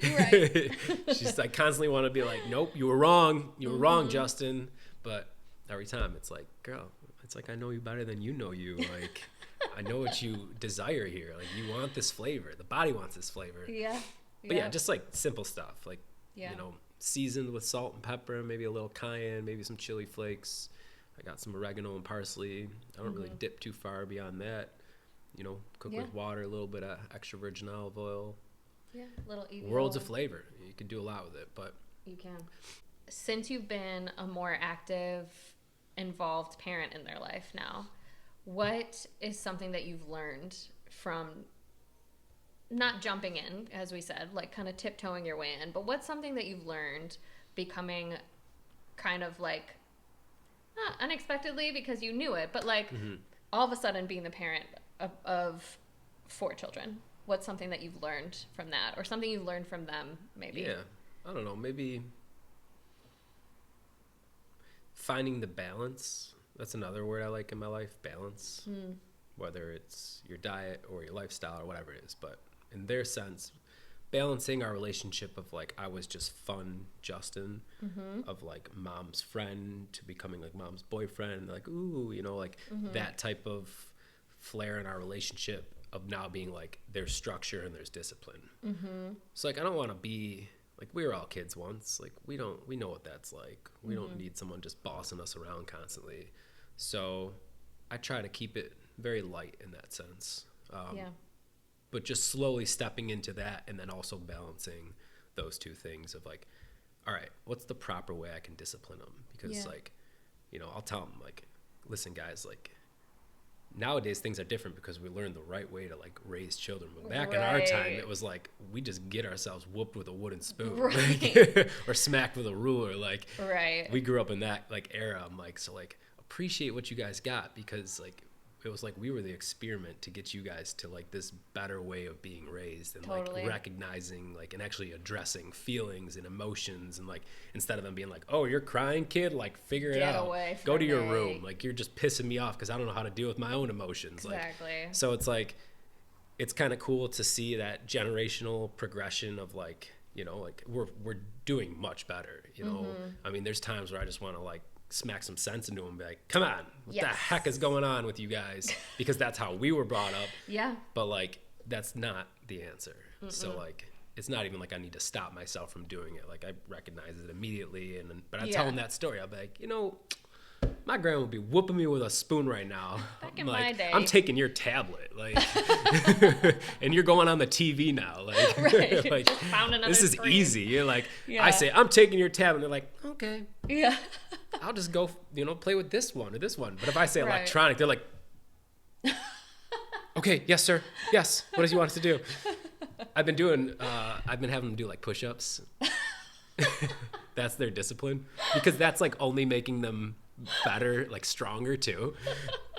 You're right. She's like constantly want to be like, nope, you were wrong. You were wrong, Justin. But every time it's like, girl, it's like I know you better than you know you. Like I know what you desire here. Like you want this flavor. The body wants this flavor. Yeah. But yeah, just like simple stuff. Like, yeah. you know, seasoned with salt and pepper, maybe a little cayenne, maybe some chili flakes. I got some oregano and parsley. I don't really dip too far beyond that. You know, cook with water, a little bit of extra virgin olive oil. Yeah, little EVO. Worlds of flavor. You can do a lot with it, but you can. Since you've been a more active, involved parent in their life now, what is something that you've learned from not jumping in, as we said, like kind of tiptoeing your way in, but what's something that you've learned becoming kind of like, not unexpectedly because you knew it, but like all of a sudden being the parent of 4 children? What's something that you've learned from that, or something you've learned from them, maybe? Yeah, I don't know, maybe finding the balance. That's another word I like in my life, balance. Whether it's your diet or your lifestyle or whatever it is, but in their sense, balancing our relationship of like I was just fun Justin, of like mom's friend to becoming like mom's boyfriend, like ooh, you know, like that type of flair in our relationship of now being like there's structure and there's discipline. So like I don't want to be like, we were all kids once, like we know what that's like. We don't need someone just bossing us around constantly. So I try to keep it very light in that sense. But just slowly stepping into that, and then also balancing those two things of like, all right, what's the proper way I can discipline them? Because like, you know, I'll tell them like, listen guys, like nowadays things are different because we learned the right way to like raise children. But back in our time, it was like we just get ourselves whooped with a wooden spoon, like, or smacked with a ruler. Like we grew up in that like era. I'm like, so like appreciate what you guys got, because like it was like we were the experiment to get you guys to like this better way of being raised, and like recognizing like and actually addressing feelings and emotions, and like instead of them being like, oh, you're crying, kid, like figure it out, go to your room, like you're just pissing me off because I don't know how to deal with my own emotions. Like, so it's like it's kind of cool to see that generational progression of like, you know, like we're doing much better, you know. I mean, there's times where I just want to like smack some sense into them and be like, come on, what the heck is going on with you guys? Because that's how we were brought up. But like that's not the answer. So like it's not even like I need to stop myself from doing it. Like I recognize it immediately, but I tell them that story. I'll be like, you know, my grandma would be whooping me with a spoon right now. Back in my day, I'm taking your tablet, like, and you're going on the TV now, like, like this is screen. Easy. You're like, I say, I'm taking your tablet, and they're like, okay, I'll just go, you know, play with this one or this one. But if I say electronic, they're like, okay, yes, sir, yes. What does he want us to do? I've been having them do like push-ups. That's their discipline, because that's like only making them better, like stronger too.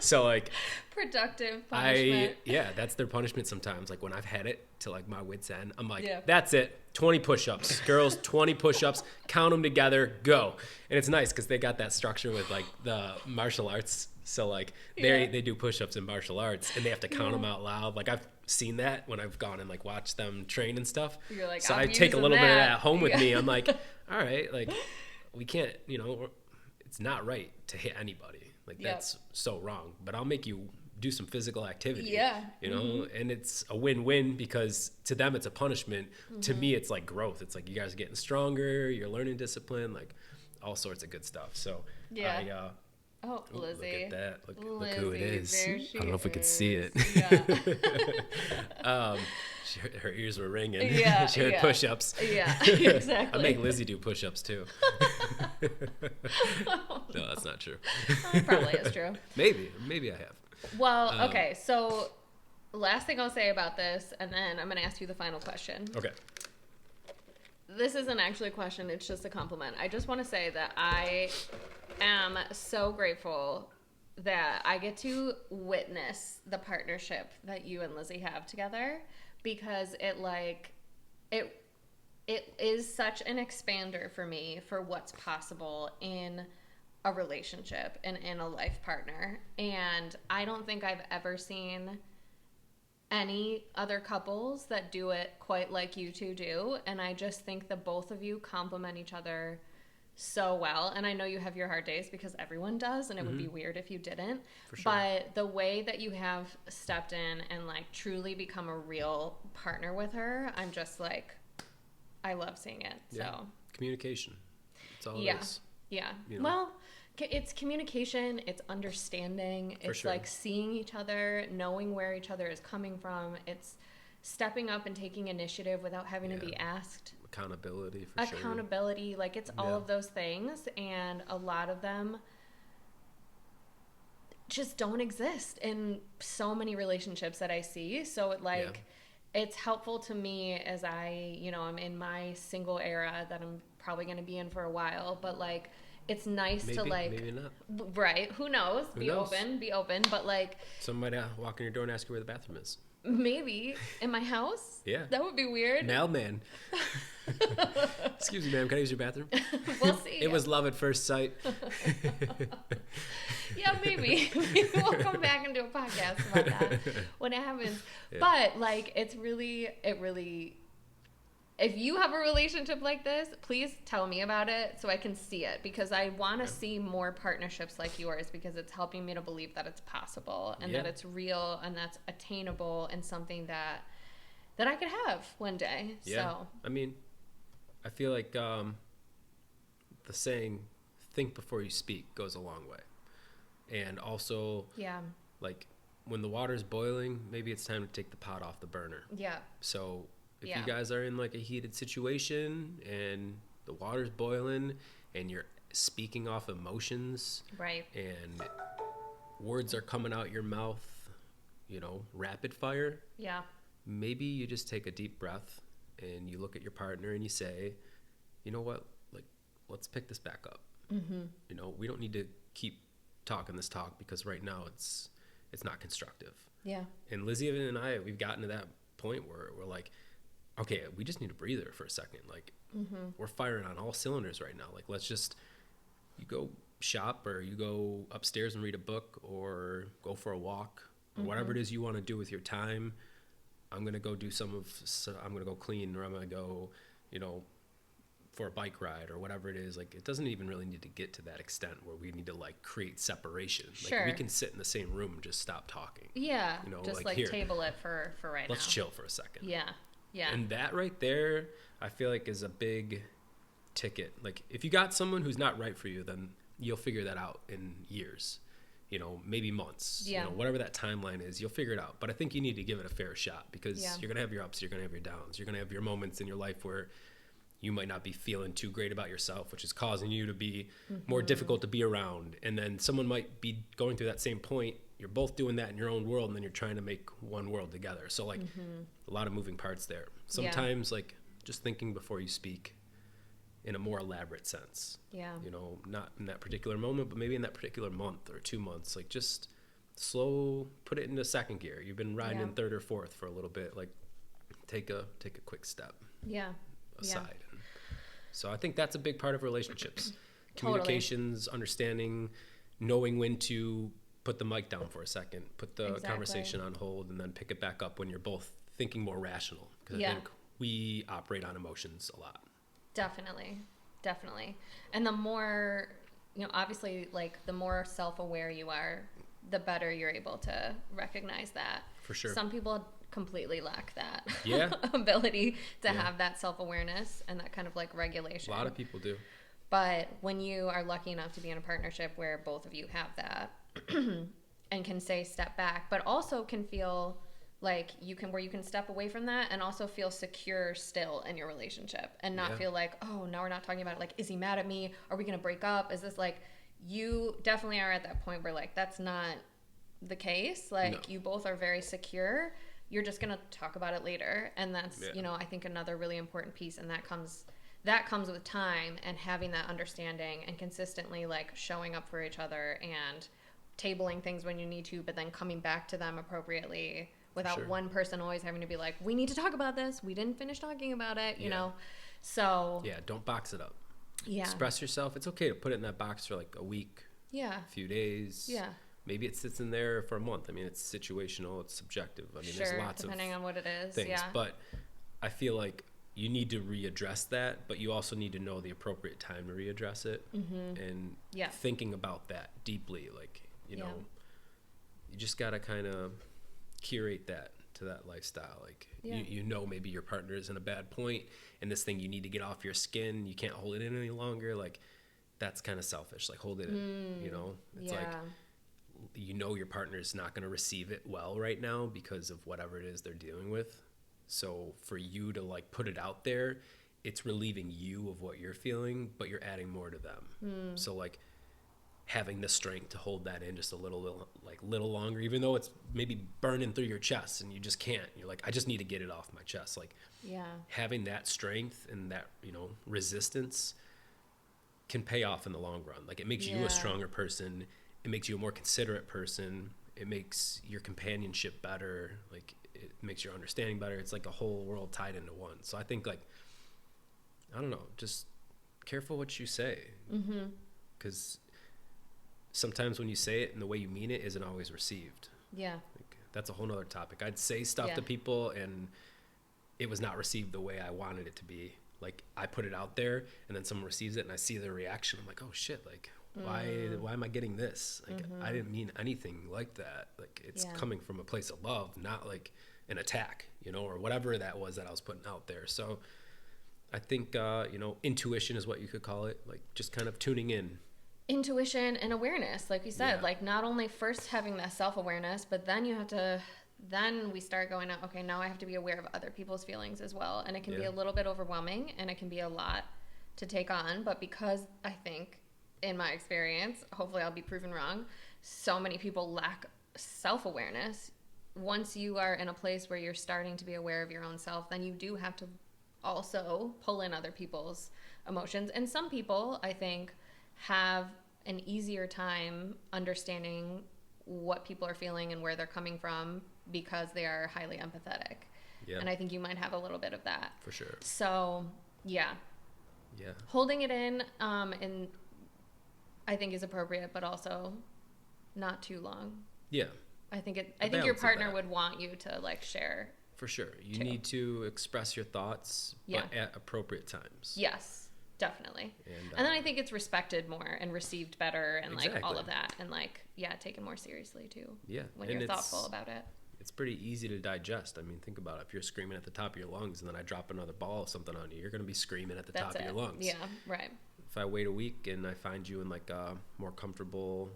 So like productive punishment. That's their punishment sometimes. Like when I've had it to like my wit's end, I'm like, that's it, 20 push-ups, girls, 20 push-ups, count them together, go. And it's nice because they got that structure with like the martial arts. So like they do push-ups in martial arts, and they have to count them out loud. Like I've seen that when I've gone and like watched them train and stuff. You're like, so I take a little bit of that home with me. I'm like, all right, like we can't, you know, it's not right to hit anybody. Like that's so wrong. But I'll make you do some physical activity. You know, and it's a win-win, because to them it's a punishment. To me it's like growth. It's like you guys are getting stronger, you're learning discipline, like all sorts of good stuff. So oh, Lizzie. Look at that. Look who it is. I don't know if we could see it. Her ears were ringing. She heard push-ups. Exactly. I make Lizzie do push-ups too. No, that's not true. Probably is true. Maybe I have. Well, okay. So last thing I'll say about this, and then I'm going to ask you the final question. Okay. This isn't actually a question. It's just a compliment. I just want to say that I am so grateful that I get to witness the partnership that you and Lizzie have together, because it is such an expander for me for what's possible in a relationship and in a life partner. And I don't think I've ever seen any other couples that do it quite like you two do. And I just think the both of you complement each other so well. And I know you have your hard days because everyone does, and it would be weird if you didn't. For sure. But the way that you have stepped in and like truly become a real partner with her, I'm just like, I love seeing it. Yeah. So Communication. That's all it is. Yeah. You know? Well, it's communication, it's understanding, For it's sure. like seeing each other, knowing where each other is coming from. It's stepping up and taking initiative without having to be asked. Accountability, for sure. Accountability, like it's all of those things, and a lot of them just don't exist in so many relationships that I see. So it it's helpful to me as I, I'm in my single era that I'm probably going to be in for a while, but like it's nice to like maybe not. Right, who knows? Be open, but like Somebody might walk in your door and ask you where the bathroom is. Maybe in my house. Yeah, that would be weird. Mailman. Excuse me, ma'am, can I use your bathroom? We'll see. It was love at first sight. Yeah, maybe we'll come back and do a podcast about that when it happens. Yeah. But like it really if you have a relationship like this, please tell me about it so I can see it, because I want to see more partnerships like yours, because it's helping me to believe that it's possible and that it's real and that's attainable and something that I could have one day. Yeah. So I mean, I feel like the saying "think before you speak" goes a long way. And also, like when the water's boiling, maybe it's time to take the pot off the burner. Yeah. So if you guys are in like a heated situation and the water's boiling and you're speaking off emotions, right, and words are coming out your mouth, rapid fire. Yeah. Maybe you just take a deep breath and you look at your partner and you say, you know what, like, let's pick this back up. Mm-hmm. We don't need to keep talking this talk because right now it's not constructive. Yeah. And Lizzie and I, we've gotten to that point where we're like, okay, we just need a breather for a second. Like, we're firing on all cylinders right now. Like, let's just, you go shop or you go upstairs and read a book or go for a walk or whatever it is you want to do with your time. I'm going to go I'm going to go clean, or I'm going to go, for a bike ride or whatever it is. Like, it doesn't even really need to get to that extent where we need to like create separation. Sure. Like, we can sit in the same room and just stop talking. Yeah. Just like here, table it for right now. Let's chill for a second. Yeah. Yeah. And that right there, I feel like is a big ticket. Like, if you got someone who's not right for you, then you'll figure that out in years, maybe months, whatever that timeline is, you'll figure it out. But I think you need to give it a fair shot, because you're going to have your ups, you're going to have your downs. You're going to have your moments in your life where you might not be feeling too great about yourself, which is causing you to be more difficult to be around. And then someone might be going through that same point. You're both doing that in your own world, and then you're trying to make one world together. So like a lot of moving parts there. Sometimes like just thinking before you speak in a more elaborate sense. Yeah. Not in that particular moment, but maybe in that particular month or 2 months. Like, just put it into second gear. You've been riding in third or fourth for a little bit. Like, take a quick step. Yeah. Aside. Yeah. So I think that's a big part of relationships. Totally. Communications, understanding, knowing when to put the mic down for a second, put the conversation on hold, and then pick it back up when you're both thinking more rational. Because I think we operate on emotions a lot. Definitely. And the more, obviously, like, the more self-aware you are, the better you're able to recognize that. For sure. Some people completely lack that ability to have that self-awareness and that kind of like regulation. A lot of people do. But when you are lucky enough to be in a partnership where both of you have that and can say step back, but also can feel like you can step away from that and also feel secure still in your relationship and not feel like, oh, now we're not talking about it. Like, is he mad at me? Are we going to break up? Is this like, you definitely are at that point where like, that's not the case. Like, you both are very secure. You're just going to talk about it later. And that's, I think another really important piece. And that comes with time and having that understanding and consistently like showing up for each other and tabling things when you need to, but then coming back to them appropriately without one person always having to be like, we need to talk about this. We didn't finish talking about it, you know? So don't box it up. Yeah. Express yourself. It's okay to put it in that box for like a week. Yeah. A few days. Yeah. maybe it sits in there for a month. I mean, it's situational, it's subjective. I mean, sure, there's lots depending on what it is. things, Yeah. but I feel like you need to readdress that, but you also need to know the appropriate time to readdress it. And thinking about that deeply, like, you know, you just got to kind of curate that to that lifestyle. Like, you know, maybe your partner is in a bad point and this thing you need to get off your skin, you can't hold it in any longer. Like, that's kind of selfish. Like, hold it in, you know? It's like, you know, your partner is not going to receive it well right now because of whatever it is they're dealing with. So for you to like put it out there, it's relieving you of what you're feeling, but you're adding more to them. So like having the strength to hold that in just a little longer, even though it's maybe burning through your chest and you just can't. You're like, I just need to get it off my chest. Like, having that strength and that, you know, resistance can pay off in the long run. Like, it makes you a stronger person. It makes you a more considerate person. It makes your companionship better. Like, it makes your understanding better. It's like a whole world tied into one. So I think, like, I don't know, just careful what you say. Because sometimes when you say it and the way you mean it isn't always received. Like, that's a whole nother topic. I'd say stuff to people and it was not received the way I wanted it to be. Like, I put it out there and then someone receives it and I see their reaction. I'm like, oh shit, like, why am I getting this? Like, I didn't mean anything like that. Like, it's coming from a place of love, not like an attack, you know, or whatever that was that I was putting out there. So I think, you know, intuition is what you could call it. Like, just kind of tuning in. Intuition and awareness, like you said, like, not only first having that self-awareness, but then you have to, then we start going out, okay, now I have to be aware of other people's feelings as well. And it can be a little bit overwhelming and it can be a lot to take on. But because I think, in my experience, hopefully I'll be proven wrong, so many people lack self-awareness. Once you are in a place where you're starting to be aware of your own self, then you do have to also pull in other people's emotions. And some people, I think, have an easier time understanding what people are feeling and where they're coming from because they are highly empathetic. And I think you might have a little bit of that. For sure. So, holding it in, and I think is appropriate, but also not too long. I think your partner would want you to, like, share. For sure. You need to express your thoughts, but at appropriate times. Yes, definitely. And then I think it's respected more and received better and like all of that, and like, taken more seriously too. When you're thoughtful about it. It's pretty easy to digest. I mean, think about it. If you're screaming at the top of your lungs and then I drop another ball of something on you, you're going to be screaming at the top of your lungs. If I wait a week and I find you in like a more comfortable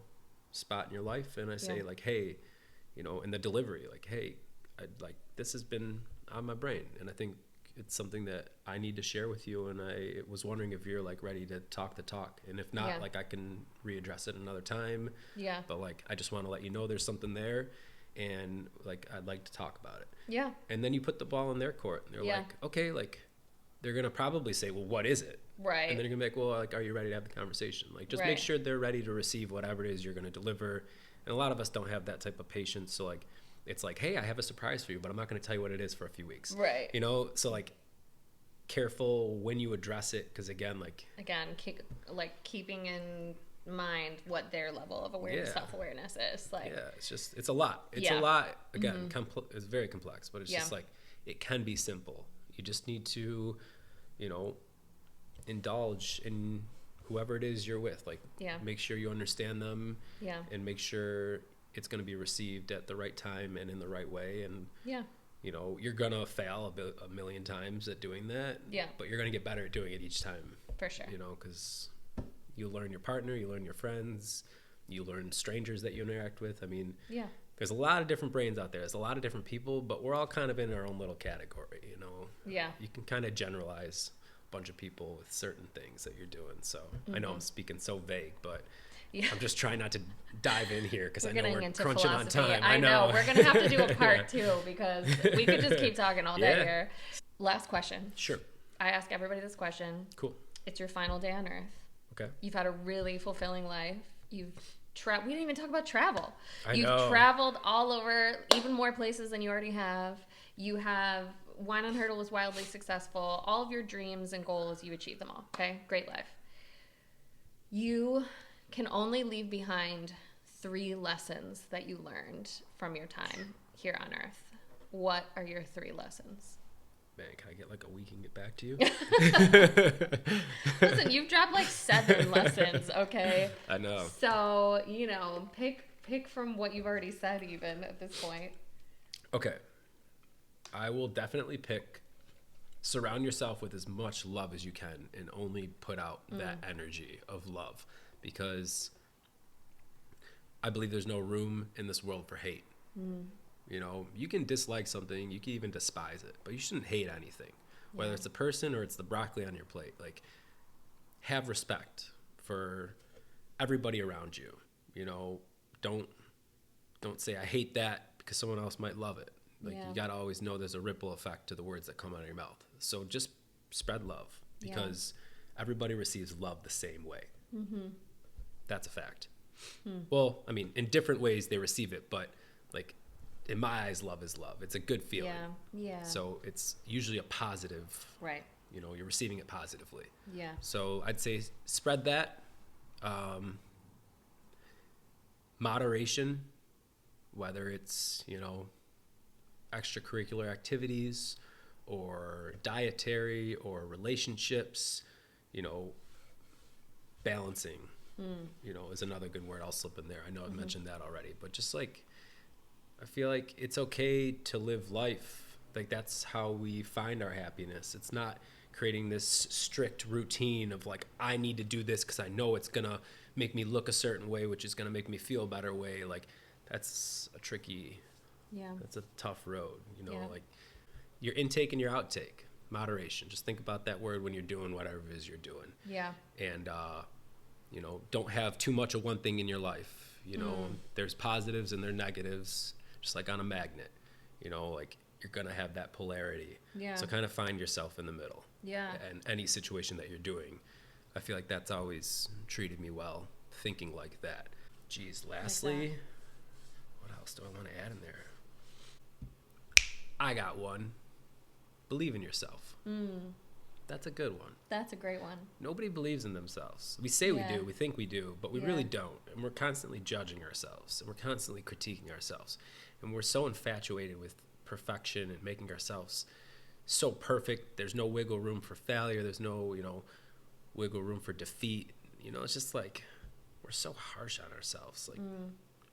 spot in your life and I say like, hey, you know, in the delivery, like, hey, this has been on my brain and I think it's something that I need to share with you, and I was wondering if you're like ready to talk the talk, and if not, like, I can readdress it another time. But like, I just want to let you know there's something there, and like, I'd like to talk about it. And then you put the ball in their court, and they're like, okay, like, they're gonna probably say, well, what is it? And then you're gonna be like, well, like, are you ready to have the conversation? Like, just make sure they're ready to receive whatever it is you're gonna deliver. And a lot of us don't have that type of patience, so like, it's like, hey, I have a surprise for you, but I'm not going to tell you what it is for a few weeks. You know, so like, careful when you address it, because again, keeping in mind what their level of awareness, self-awareness is. Like, it's a lot. It's a lot. Again, it's very complex, but it's just like, it can be simple. You just need to, you know, indulge in whoever it is you're with. Like, make sure you understand them. And make sure it's going to be received at the right time and in the right way. And you know, you're going to fail a million times at doing that, but you're going to get better at doing it each time. For sure. You know, because you learn your partner, you learn your friends, you learn strangers that you interact with. I mean, there's a lot of different brains out there. There's a lot of different people, but we're all kind of in our own little category, you know. You can kind of generalize a bunch of people with certain things that you're doing. So I know I'm speaking so vague, but I'm just trying not to dive in here because I know we're crunching on time. I know. We're going to have to do a part 2 because we could just keep talking all day here. Last question. Sure. I ask everybody this question. Cool. It's your final day on Earth. Okay. You've had a really fulfilling life. You've we didn't even talk about travel. You've traveled all over, even more places than you already have. You have Wine on Hertel was wildly successful. All of your dreams and goals, you achieved them all. Okay? Great life. You can only leave behind 3 lessons that you learned from your time here on Earth. What are your 3 lessons? Man, can I get like a week and get back to you? Listen, you've dropped like 7 lessons, okay? I know. So, you know, pick from what you've already said even at this point. Okay. I will definitely pick surround yourself with as much love as you can and only put out that energy of love, because I believe there's no room in this world for hate. You know, you can dislike something, you can even despise it, but you shouldn't hate anything, whether it's a person or it's the broccoli on your plate. Like, have respect for everybody around you. You know, don't say I hate that because someone else might love it. Like, you got to always know there's a ripple effect to the words that come out of your mouth. So just spread love, because everybody receives love the same way. That's a fact. Well, I mean, in different ways they receive it, but like, in my eyes, love is love. It's a good feeling. Yeah. So it's usually a positive. Right. You know, you're receiving it positively. Yeah. So I'd say spread that. Moderation, whether it's, you know, extracurricular activities or dietary or relationships, you know, balancing, you know, is another good word I'll slip in there. I know I've mentioned that already, but just like, I feel like it's okay to live life. Like, that's how we find our happiness. It's not creating this strict routine of like, I need to do this because I know it's going to make me look a certain way, which is going to make me feel a better way. Like, that's a tricky, that's a tough road, you know, like your intake and your outtake, moderation. Just think about that word when you're doing whatever it is you're doing. Yeah. And, you know, don't have too much of one thing in your life. You know, there's positives and there's negatives. Just like on a magnet, you know, like you're going to have that polarity. Yeah. So kind of find yourself in the middle. Yeah. And any situation that you're doing, I feel like that's always treated me well, thinking like that. Geez, lastly, what else do I want to add in there? I got one. Believe in yourself. That's a good one. That's a great one. Nobody believes in themselves. We say we do, we think we do, but we really don't. And we're constantly judging ourselves, and we're constantly critiquing ourselves. And we're so infatuated with perfection and making ourselves so perfect. There's no wiggle room for failure. There's no, you know, wiggle room for defeat. You know, it's just like, we're so harsh on ourselves. Like,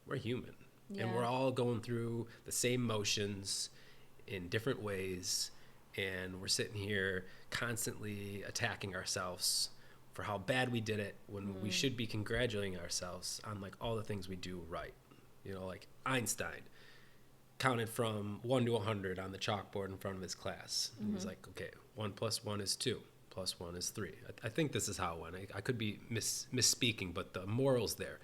we're human. And we're all going through the same motions in different ways. And we're sitting here constantly attacking ourselves for how bad we did it, when we should be congratulating ourselves on like all the things we do right. You know, like Einstein counted from 1 to 100 on the chalkboard in front of his class. And he was like, okay, 1 + 1 is 2, + 1 is 3. I think this is how it went. I could be misspeaking, but the moral's there.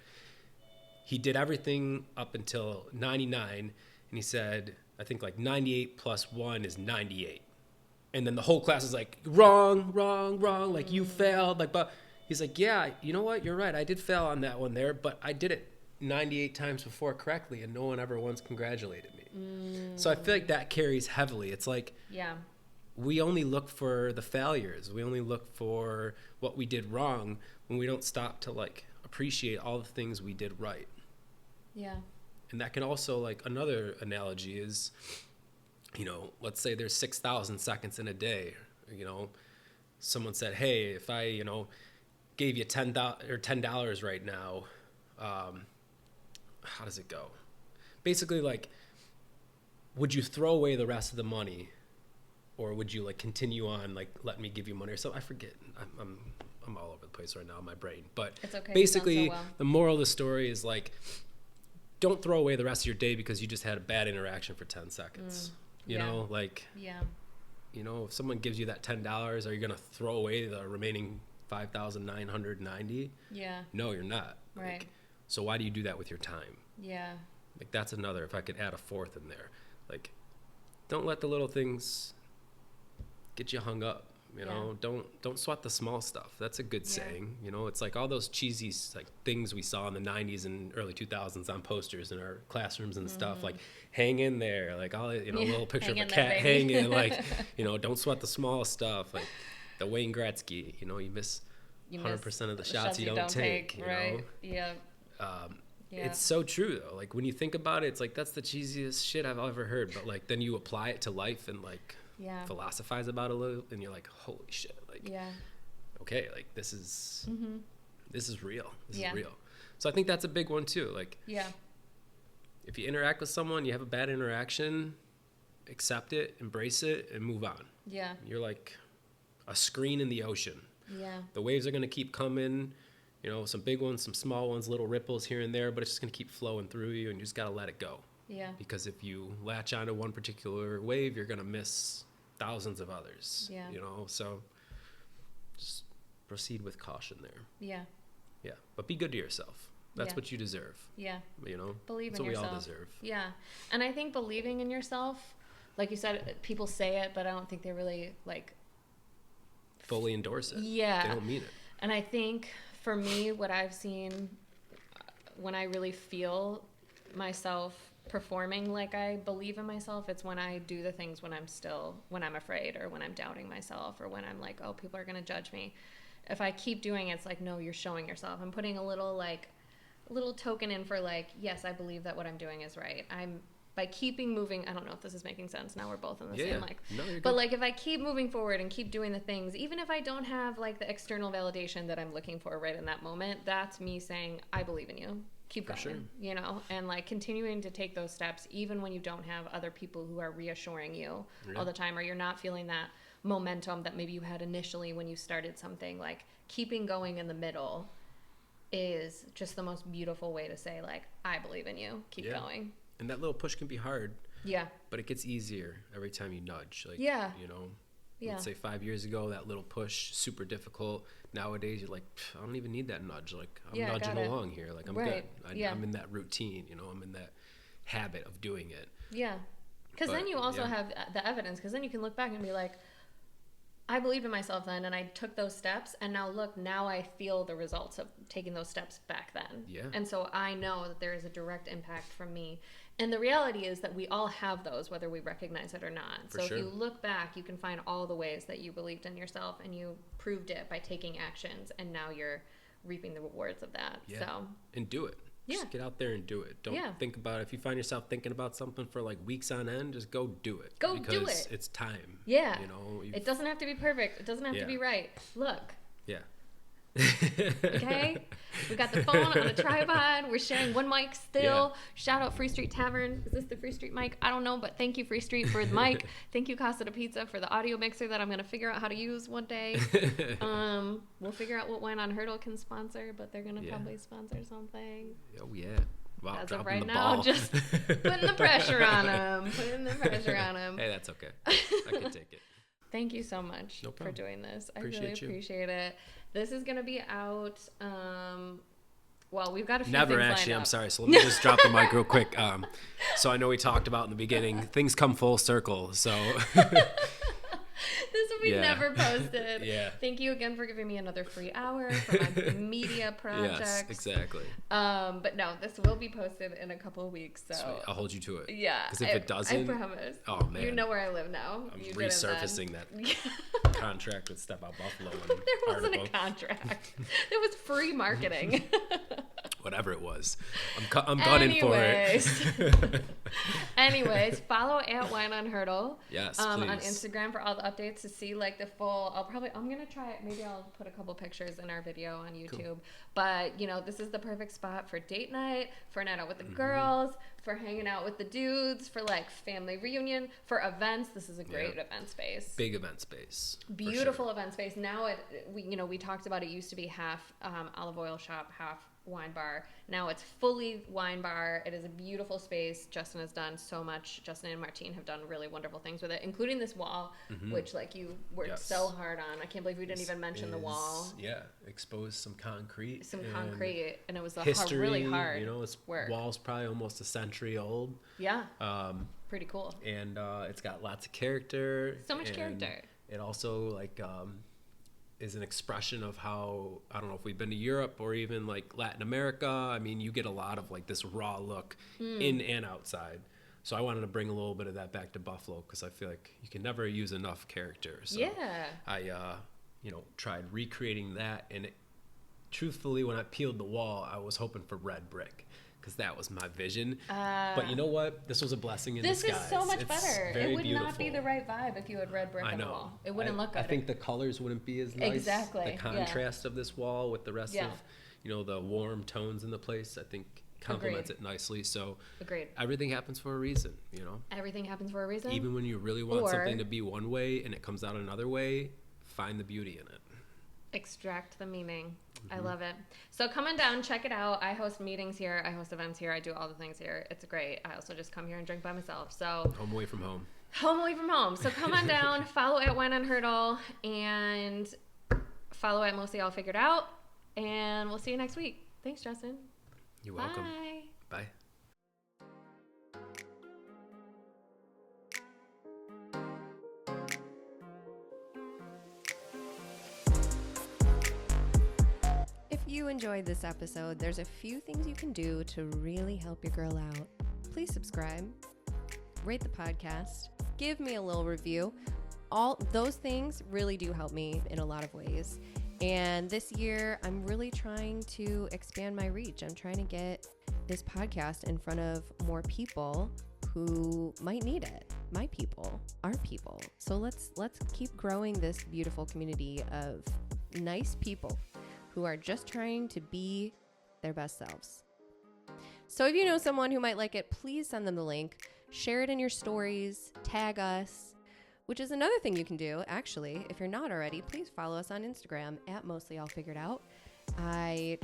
He did everything up until 99, and he said, I think like 98 + 1 is 98. And then the whole class is like, wrong, like you failed. Like, but he's like, yeah, you know what? You're right. I did fail on that one there, but I did it 98 times before correctly, and no one ever once congratulated me. So I feel like that carries heavily. It's like, we only look for the failures. We only look for what we did wrong, when we don't stop to like appreciate all the things we did right. Yeah. And that can also, like, another analogy is, you know, let's say there's 6,000 seconds in a day. You know, someone said, hey, if I, you know, gave you $10 right now, how does it go? Basically, like, would you throw away the rest of the money, or would you like continue on, like, let me give you money or something? I forget. I'm all over the place right now in my brain. But it's okay. Basically, the moral of the story is like, don't throw away the rest of your day because you just had a bad interaction for 10 seconds. You know, like, you know, if someone gives you that $10, are you going to throw away the remaining 5,990? No, you're not. Right. Like, so why do you do that with your time? Like, that's another, if I could add a fourth in there, like, don't let the little things get you hung up. You know, don't sweat the small stuff. That's a good saying. You know, it's like all those cheesy like things we saw in the 90s and early 2000s on posters in our classrooms and stuff. Like, hang in there. Like, all, you know, a little picture of a cat hanging. Like, you know, don't sweat the small stuff. Like the Wayne Gretzky. You know, you miss 100% of the shots you don't take. You right? know? Yeah. It's so true though. Like when you think about it, it's like that's the cheesiest shit I've ever heard. But like then you apply it to life and like philosophize about it a little, and you're like, holy shit, like okay, like this is real. This is real. So I think that's a big one too. Like if you interact with someone, you have a bad interaction, accept it, embrace it, and move on. Yeah. You're like a screen in the ocean. Yeah. The waves are gonna keep coming. You know, some big ones, some small ones, little ripples here and there, but it's just going to keep flowing through you, and you just got to let it go. Yeah. Because if you latch onto one particular wave, you're going to miss thousands of others. Yeah. You know, so just proceed with caution there. Yeah. Yeah. But be good to yourself. That's what you deserve. Yeah. You know, believe that's in what yourself. We all deserve. Yeah. And I think believing in yourself, like you said, people say it, but I don't think they really like fully endorse it. Yeah. They don't mean it. And I think for me, what I've seen when I really feel myself performing like I believe in myself, it's when I do the things when I'm afraid, or when I'm doubting myself, or when I'm like, oh, people are going to judge me. If I keep doing it, it's like, no, you're showing yourself. I'm putting a little token in for like, yes, I believe that what I'm doing is right. By keeping moving, I don't know if this is making sense. Now we're both in the same, like, no, you're but good. like if I keep moving forward and keep doing the things, even if I don't have like the external validation that I'm looking for right in that moment, that's me saying, I believe in you. Keep going, sure. You know, and like continuing to take those steps, even when you don't have other people who are reassuring you all the time, or you're not feeling that momentum that maybe you had initially when you started something. Like keeping going in the middle is just the most beautiful way to say, like, I believe in you. Keep going. And that little push can be hard. Yeah. But it gets easier every time you nudge. Like, you know, let's say 5 years ago, that little push, super difficult. Nowadays, you're like, I don't even need that nudge. Like, I'm nudging along here. Like, I'm good. I'm in that routine, you know, I'm in that habit of doing it. Yeah. Because then you also have the evidence, because then you can look back and be like, I believed in myself then, and I took those steps, and now look, now I feel the results of taking those steps back then. Yeah. And so I know that there is a direct impact from me. And the reality is that we all have those, whether we recognize it or not. So if you look back, you can find all the ways that you believed in yourself, and you proved it by taking actions, and now you're reaping the rewards of that. Yeah. So. And do it. Just get out there and do it. Don't think about it. If you find yourself thinking about something for like weeks on end, just go do it. Do it. Because it's time. Yeah. You know, it doesn't have to be perfect. It doesn't have to be right. Look. Yeah. Okay, we got the phone on a tripod. We're sharing one mic still. Shout out Free Street Tavern. Is this the Free Street mic? I don't know, but thank you Free Street for the mic. Thank you Casa de Pizza for the audio mixer that I'm gonna figure out how to use one day. We'll figure out what Wine on Hurdle can sponsor, but they're gonna probably sponsor something. Oh yeah. Wow, as of right now, just putting the pressure on them. Hey, that's okay. I can take it. Thank you so much for doing this. I really appreciate it. This is going to be out, well, we've got a few Never things actually, lined up. I'm sorry. So let me just drop the mic real quick. So I know we talked about in the beginning, things come full circle. So this will be never posted. Yeah. Thank you again for giving me another free hour for my media project. Yes, exactly. But no, this will be posted in a couple of weeks. So sweet. I'll hold you to it. Yeah. Because if it doesn't, I promise. Oh man, you know where I live now. I'm resurfacing that contract with Step Out Buffalo. There wasn't a contract. It was free marketing. Whatever it was, I'm gunning for it. Anyways, follow at Wine on Hurdle. Yes, on please. Instagram for all the updates to see like the full. I'm gonna try it. Maybe I'll put a couple pictures in our video on YouTube. Cool. But you know, this is the perfect spot for date night, for a night out with the girls, for hanging out with the dudes, for like family reunion, for events. This is a great event space. Big event space. Beautiful event space. Now we talked about it used to be half olive oil shop, half wine bar. Now it's fully wine bar. It is a beautiful space. Justin has done so much. Justin and Martine have done really wonderful things with it, including this wall, which like you worked so hard on. I can't believe we didn't even mention the wall. Yeah, exposed some concrete. And it was history, really hard. You know, work. Wall's probably almost a century old. Yeah. Pretty cool. And it's got lots of character. So much character. It also like is an expression of how, I don't know if we've been to Europe or even like Latin America. I mean, you get a lot of like this raw look in and outside. So I wanted to bring a little bit of that back to Buffalo because I feel like you can never use enough character. So I, tried recreating that, and it truthfully, when I peeled the wall, I was hoping for red brick because that was my vision. But you know what? This was a blessing in disguise. This is so much better. It would beautiful. Not be the right vibe if you had red brick on the wall. It wouldn't look good. I think the colors wouldn't be as nice. Exactly. The contrast of this wall with the rest of, the warm tones in the place, I think complements it nicely. So agreed. Everything happens for a reason, Everything happens for a reason. Even when you really want something to be one way and it comes out another way, find the beauty in it. Extract the meaning. I love it. So come on down, check it out. I host meetings here. I host events here. I do all the things here. It's great. I also just come here and drink by myself. So home away from home. Home away from home. So come on down, follow at Wine on Hertel, and follow at Mostly All Figured Out. And we'll see you next week. Thanks, Justin. You're welcome. Bye. Bye. If you enjoyed this episode, there's a few things you can do to really help your girl out. Please subscribe, rate the podcast, give me a little review. All those things really do help me in a lot of ways. And this year, I'm really trying to expand my reach. I'm trying to get this podcast in front of more people who might need it. My people, our people. So let's keep growing this beautiful community of nice people who are just trying to be their best selves. So if you know someone who might like it, please send them the link. Share it in your stories. Tag us. Which is another thing you can do, actually. If you're not already, please follow us on Instagram at Mostly All Figured Out. I've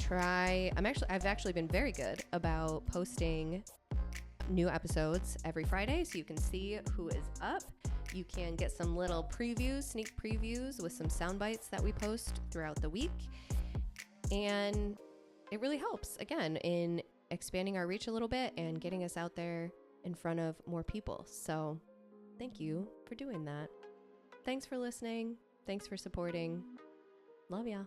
actually been very good about posting new episodes every Friday, so you can see who is up. You can get some little previews, sneak previews with some sound bites that we post throughout the week. And it really helps, again, in expanding our reach a little bit and getting us out there in front of more people. So thank you for doing that. Thanks for listening. Thanks for supporting. Love ya.